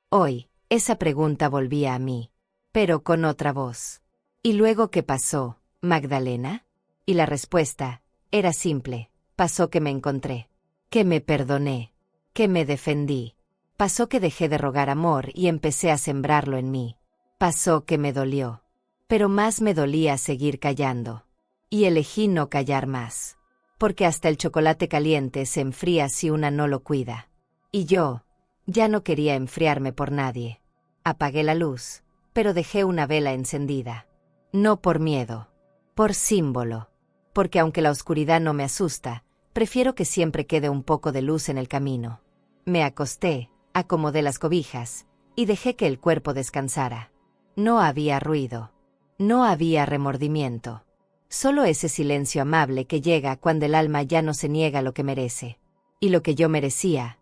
Hoy, esa pregunta volvía a mí, pero con otra voz. ¿Y luego qué pasó, Magdalena? Y la respuesta era simple: pasó que me encontré, que me perdoné, que me defendí. Pasó que dejé de rogar amor y empecé a sembrarlo en mí. Pasó que me dolió. Pero más me dolía seguir callando. Y elegí no callar más. Porque hasta el chocolate caliente se enfría si una no lo cuida. Y yo, ya no quería enfriarme por nadie. Apagué la luz, pero dejé una vela encendida. No por miedo, por símbolo. Porque aunque la oscuridad no me asusta, prefiero que siempre quede un poco de luz en el camino. Me acosté, acomodé las cobijas, y dejé que el cuerpo descansara. No había ruido. No había remordimiento. Solo ese silencio amable que llega cuando el alma ya no se niega lo que merece. Y lo que yo merecía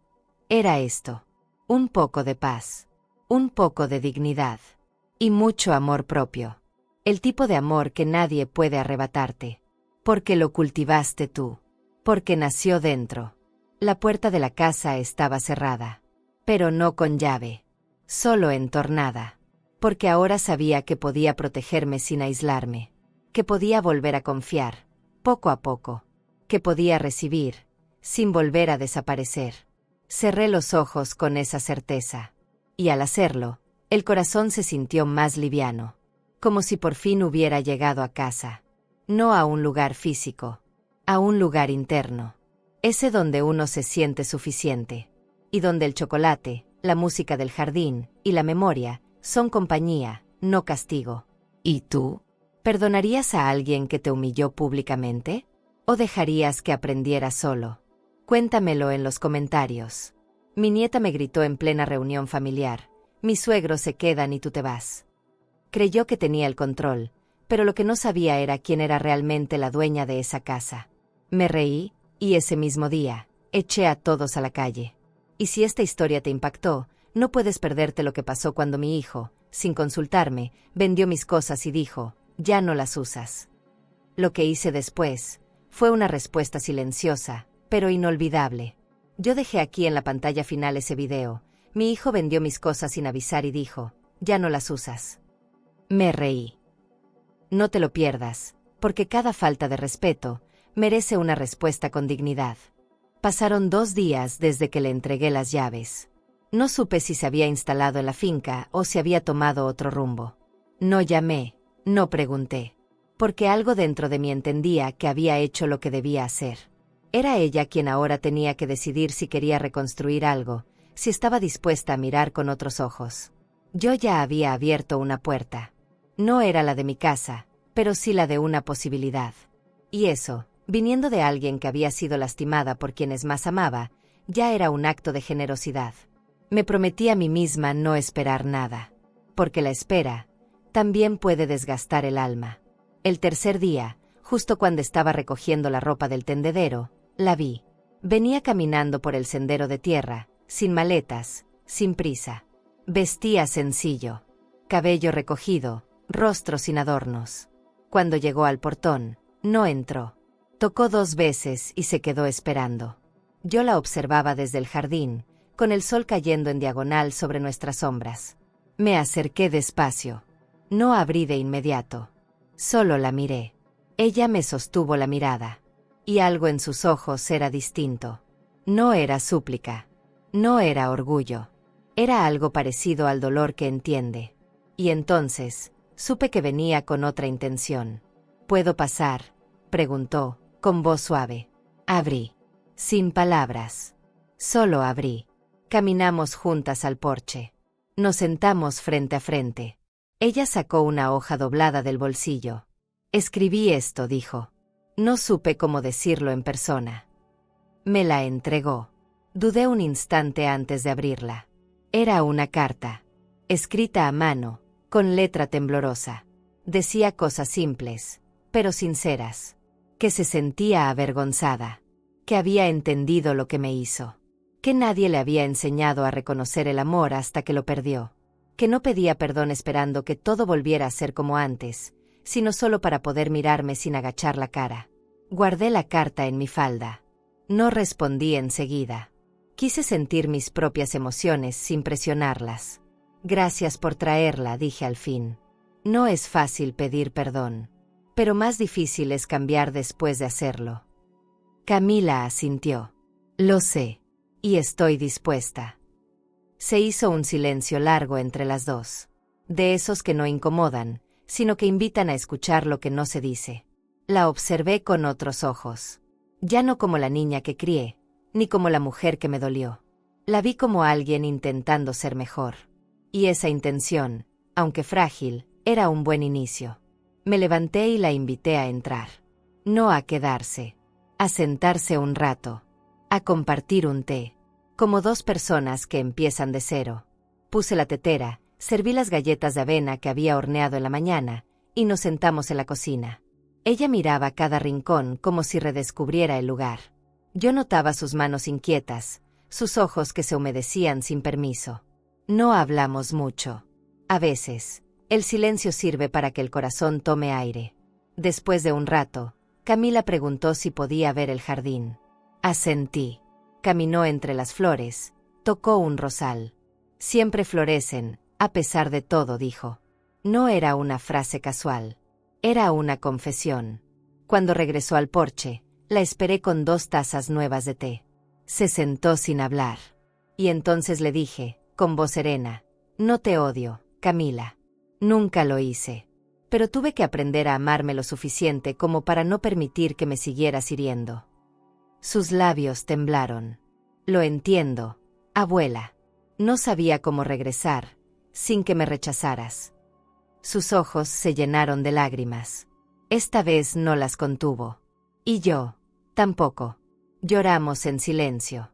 era esto: un poco de paz, un poco de dignidad, y mucho amor propio. El tipo de amor que nadie puede arrebatarte. Porque lo cultivaste tú. Porque nació dentro. La puerta de la casa estaba cerrada. Pero no con llave. Solo entornada. Porque ahora sabía que podía protegerme sin aislarme. Que podía volver a confiar, poco a poco. Que podía recibir, sin volver a desaparecer. Cerré los ojos con esa certeza. Y al hacerlo, el corazón se sintió más liviano. Como si por fin hubiera llegado a casa. No a un lugar físico. A un lugar interno. Ese donde uno se siente suficiente. Y donde el chocolate, la música del jardín y la memoria son compañía, no castigo. ¿Y tú? ¿Perdonarías a alguien que te humilló públicamente? ¿O dejarías que aprendiera solo? Cuéntamelo en los comentarios. Mi nieta me gritó en plena reunión familiar. Mis suegros se quedan y tú te vas. Creyó que tenía el control, pero lo que no sabía era quién era realmente la dueña de esa casa. Me reí, y ese mismo día, eché a todos a la calle. Y si esta historia te impactó, no puedes perderte lo que pasó cuando mi hijo, sin consultarme, vendió mis cosas y dijo, ya no las usas. Lo que hice después fue una respuesta silenciosa, pero inolvidable. Yo dejé aquí en la pantalla final ese video. Mi hijo vendió mis cosas sin avisar y dijo, ya no las usas. Me reí. No te lo pierdas, porque cada falta de respeto merece una respuesta con dignidad. Pasaron 2 días desde que le entregué las llaves. No supe si se había instalado en la finca o si había tomado otro rumbo. No llamé, no pregunté, porque algo dentro de mí entendía que había hecho lo que debía hacer. Era ella quien ahora tenía que decidir si quería reconstruir algo, si estaba dispuesta a mirar con otros ojos. Yo ya había abierto una puerta. No era la de mi casa, pero sí la de una posibilidad. Y eso, viniendo de alguien que había sido lastimada por quienes más amaba, ya era un acto de generosidad. Me prometí a mí misma no esperar nada. Porque la espera también puede desgastar el alma. El tercer día, justo cuando estaba recogiendo la ropa del tendedero, la vi. Venía caminando por el sendero de tierra, sin maletas, sin prisa. Vestía sencillo. Cabello recogido, rostro sin adornos. Cuando llegó al portón, no entró. Tocó 2 veces y se quedó esperando. Yo la observaba desde el jardín, con el sol cayendo en diagonal sobre nuestras sombras. Me acerqué despacio. No abrí de inmediato. Solo la miré. Ella me sostuvo la mirada. Y algo en sus ojos era distinto. No era súplica. No era orgullo. Era algo parecido al dolor que entiende. Y entonces, supe que venía con otra intención. ¿Puedo pasar?, preguntó, con voz suave. Abrí. Sin palabras. Solo abrí. Caminamos juntas al porche. Nos sentamos frente a frente. Ella sacó una hoja doblada del bolsillo. Escribí esto, dijo. No supe cómo decirlo en persona. Me la entregó. Dudé un instante antes de abrirla. Era una carta. Escrita a mano, con letra temblorosa. Decía cosas simples, pero sinceras. Que se sentía avergonzada. Que había entendido lo que me hizo. Que nadie le había enseñado a reconocer el amor hasta que lo perdió. Que no pedía perdón esperando que todo volviera a ser como antes, sino solo para poder mirarme sin agachar la cara. Guardé la carta en mi falda. No respondí enseguida. Quise sentir mis propias emociones sin presionarlas. Gracias por traerla, dije al fin. No es fácil pedir perdón, pero más difícil es cambiar después de hacerlo. Camila asintió. Lo sé. Y estoy dispuesta. Se hizo un silencio largo entre las dos. De esos que no incomodan, sino que invitan a escuchar lo que no se dice. La observé con otros ojos. Ya no como la niña que crié, ni como la mujer que me dolió. La vi como alguien intentando ser mejor. Y esa intención, aunque frágil, era un buen inicio. Me levanté y la invité a entrar. No a quedarse. A sentarse un rato. A compartir un té. Como 2 personas que empiezan de cero. Puse la tetera, serví las galletas de avena que había horneado en la mañana, y nos sentamos en la cocina. Ella miraba cada rincón como si redescubriera el lugar. Yo notaba sus manos inquietas, sus ojos que se humedecían sin permiso. No hablamos mucho. A veces, el silencio sirve para que el corazón tome aire. Después de un rato, Camila preguntó si podía ver el jardín. Asentí. Caminó entre las flores, tocó un rosal. Siempre florecen, a pesar de todo, dijo. No era una frase casual. Era una confesión. Cuando regresó al porche, la esperé con 2 tazas nuevas de té. Se sentó sin hablar. Y entonces le dije, con voz serena, no te odio, Camila. Nunca lo hice. Pero tuve que aprender a amarme lo suficiente como para no permitir que me siguieras hiriendo. Sus labios temblaron. Lo entiendo, abuela. No sabía cómo regresar, sin que me rechazaras. Sus ojos se llenaron de lágrimas. Esta vez no las contuvo. Y yo, tampoco. Lloramos en silencio,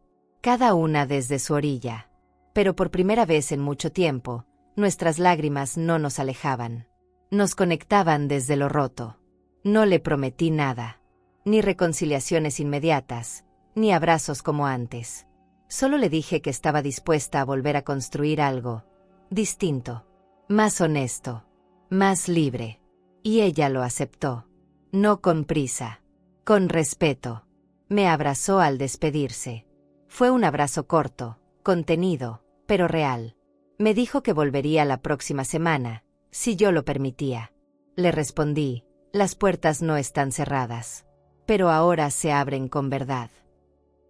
cada una desde su orilla. Pero por primera vez en mucho tiempo, nuestras lágrimas no nos alejaban. Nos conectaban desde lo roto. No le prometí nada, ni reconciliaciones inmediatas, ni abrazos como antes. Solo le dije que estaba dispuesta a volver a construir algo distinto, más honesto, más libre. Y ella lo aceptó. No con prisa, con respeto. Me abrazó al despedirse. Fue un abrazo corto, contenido, pero real. Me dijo que volvería la próxima semana, si yo lo permitía. Le respondí, las puertas no están cerradas, pero ahora se abren con verdad.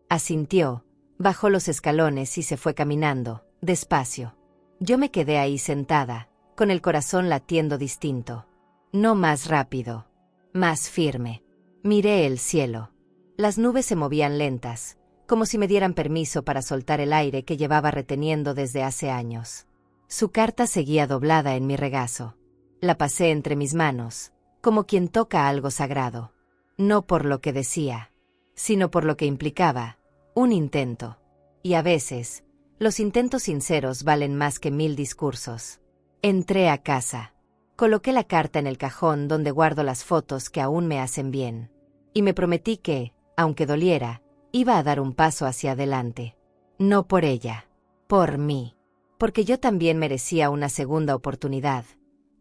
Asintió, bajó los escalones y se fue caminando, despacio. Yo me quedé ahí sentada, con el corazón latiendo distinto. No más rápido, más firme. Miré el cielo. Las nubes se movían lentas, como si me dieran permiso para soltar el aire que llevaba reteniendo desde hace años. Su carta seguía doblada en mi regazo. La pasé entre mis manos, como quien toca algo sagrado. No por lo que decía, sino por lo que implicaba, un intento. Y a veces, los intentos sinceros valen más que 1000 discursos. Entré a casa. Coloqué la carta en el cajón donde guardo las fotos que aún me hacen bien. Y me prometí que, aunque doliera, iba a dar un paso hacia adelante. No por ella, por mí. Porque yo también merecía una segunda oportunidad.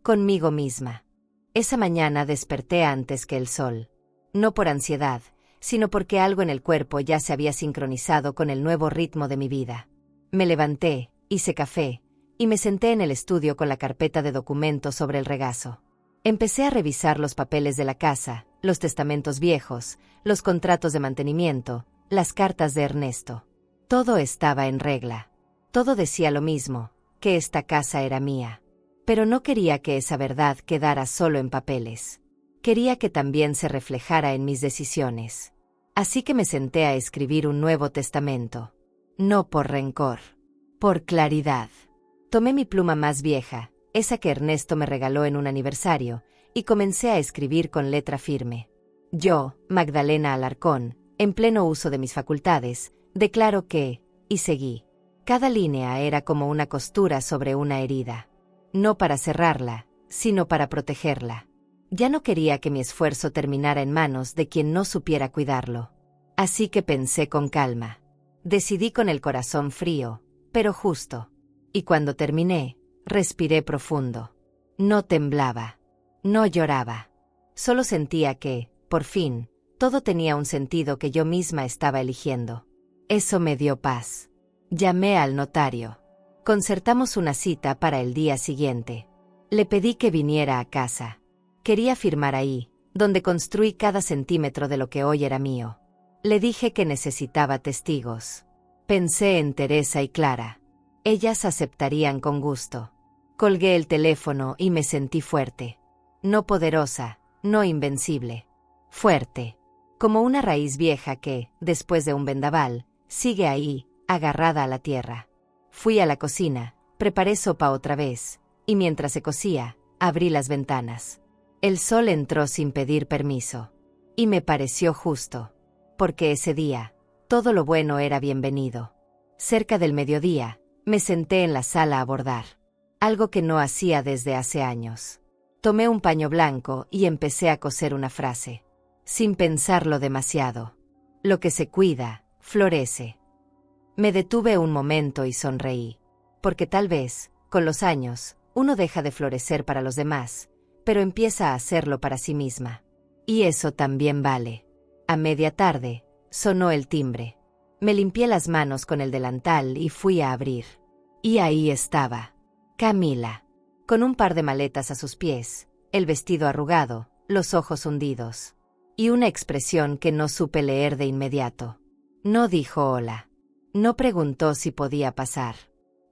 Conmigo misma. Esa mañana desperté antes que el sol. No por ansiedad, sino porque algo en el cuerpo ya se había sincronizado con el nuevo ritmo de mi vida. Me levanté, hice café, y me senté en el estudio con la carpeta de documentos sobre el regazo. Empecé a revisar los papeles de la casa, los testamentos viejos, los contratos de mantenimiento, las cartas de Ernesto. Todo estaba en regla. Todo decía lo mismo, que esta casa era mía. Pero no quería que esa verdad quedara solo en papeles. Quería que también se reflejara en mis decisiones. Así que me senté a escribir un nuevo testamento. No por rencor, por claridad. Tomé mi pluma más vieja, esa que Ernesto me regaló en un aniversario, y comencé a escribir con letra firme. Yo, Magdalena Alarcón, en pleno uso de mis facultades, declaro que, y seguí. Cada línea era como una costura sobre una herida. No para cerrarla, sino para protegerla. Ya no quería que mi esfuerzo terminara en manos de quien no supiera cuidarlo. Así que pensé con calma. Decidí con el corazón frío, pero justo. Y cuando terminé, respiré profundo. No temblaba. No lloraba. Solo sentía que, por fin, todo tenía un sentido que yo misma estaba eligiendo. Eso me dio paz. Llamé al notario. Concertamos una cita para el día siguiente. Le pedí que viniera a casa. Quería firmar ahí, donde construí cada centímetro de lo que hoy era mío. Le dije que necesitaba testigos. Pensé en Teresa y Clara. Ellas aceptarían con gusto. Colgué el teléfono y me sentí fuerte. No poderosa, no invencible. Fuerte. Como una raíz vieja que, después de un vendaval, sigue ahí, agarrada a la tierra. Fui a la cocina, preparé sopa otra vez, y mientras se cocía, abrí las ventanas. El sol entró sin pedir permiso. Y me pareció justo. Porque ese día, todo lo bueno era bienvenido. Cerca del mediodía, me senté en la sala a bordar. Algo que no hacía desde hace años. Tomé un paño blanco y empecé a coser una frase. Sin pensarlo demasiado. Lo que se cuida, florece. Me detuve un momento y sonreí. Porque tal vez, con los años, uno deja de florecer para los demás, pero empieza a hacerlo para sí misma. Y eso también vale. A media tarde, sonó el timbre. Me limpié las manos con el delantal y fui a abrir. Y ahí estaba. Camila. Con un par de maletas a sus pies, el vestido arrugado, los ojos hundidos. Y una expresión que no supe leer de inmediato. No dijo hola. No preguntó si podía pasar.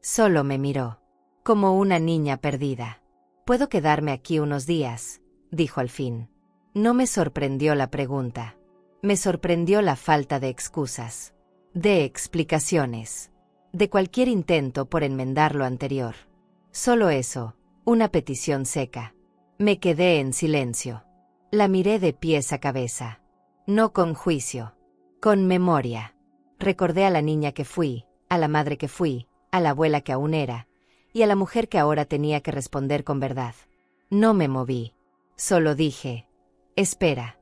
Solo me miró, como una niña perdida. «¿Puedo quedarme aquí unos días?», dijo al fin. No me sorprendió la pregunta. Me sorprendió la falta de excusas, de explicaciones, de cualquier intento por enmendar lo anterior. Solo eso, una petición seca. Me quedé en silencio. La miré de pies a cabeza. No con juicio, con memoria. Recordé a la niña que fui, a la madre que fui, a la abuela que aún era, y a la mujer que ahora tenía que responder con verdad. No me moví. Solo dije: «Espera».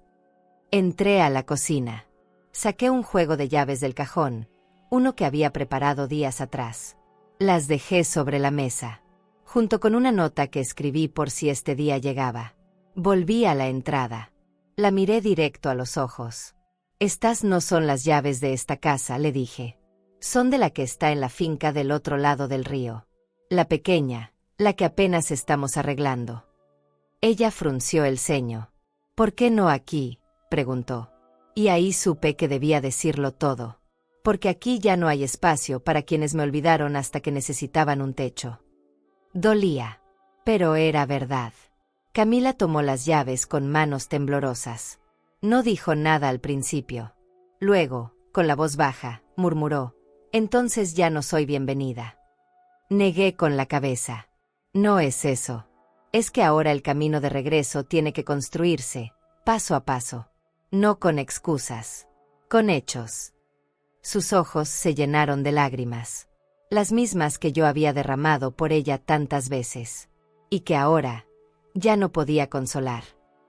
Entré a la cocina. Saqué un juego de llaves del cajón, uno que había preparado días atrás. Las dejé sobre la mesa, junto con una nota que escribí por si este día llegaba. Volví a la entrada. La miré directo a los ojos. «Estas no son las llaves de esta casa», le dije. «Son de la que está en la finca del otro lado del río. La pequeña, la que apenas estamos arreglando». Ella frunció el ceño. «¿Por qué no aquí?», preguntó. Y ahí supe que debía decirlo todo. Porque aquí ya no hay espacio para quienes me olvidaron hasta que necesitaban un techo. Dolía. Pero era verdad. Camila tomó las llaves con manos temblorosas. No dijo nada al principio. Luego, con la voz baja, murmuró: «Entonces ya no soy bienvenida». Negué con la cabeza. «No es eso. Es que ahora el camino de regreso tiene que construirse, paso a paso. No con excusas. Con hechos». Sus ojos se llenaron de lágrimas. Las mismas que yo había derramado por ella tantas veces. Y que ahora ya no podía consolar.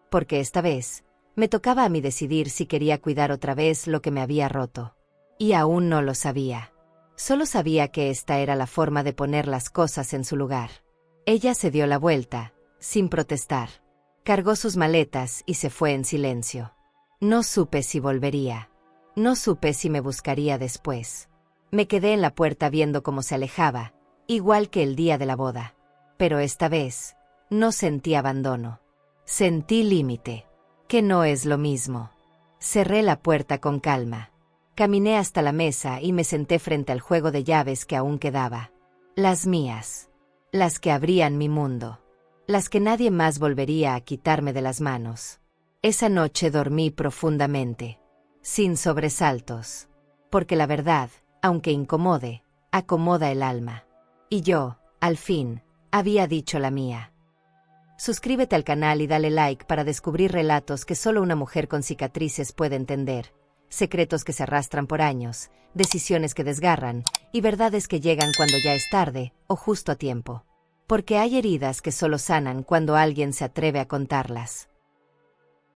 Porque esta vez me tocaba a mí decidir si quería cuidar otra vez lo que me había roto. Y aún no lo sabía. Solo sabía que esta era la forma de poner las cosas en su lugar. Ella se dio la vuelta, sin protestar. Cargó sus maletas y se fue en silencio. No supe si volvería. No supe si me buscaría después. Me quedé en la puerta viendo cómo se alejaba, igual que el día de la boda. Pero esta vez no sentí abandono. Sentí límite, que no es lo mismo. Cerré la puerta con calma. Caminé hasta la mesa y me senté frente al juego de llaves que aún quedaba. Las mías. Las que abrían mi mundo. Las que nadie más volvería a quitarme de las manos. Esa noche dormí profundamente, sin sobresaltos. Porque la verdad, aunque incomode, acomoda el alma. Y yo, al fin, había dicho la mía. Suscríbete al canal y dale like para descubrir relatos que solo una mujer con cicatrices puede entender. Secretos que se arrastran por años, decisiones que desgarran, y verdades que llegan cuando ya es tarde, o justo a tiempo. Porque hay heridas que solo sanan cuando alguien se atreve a contarlas.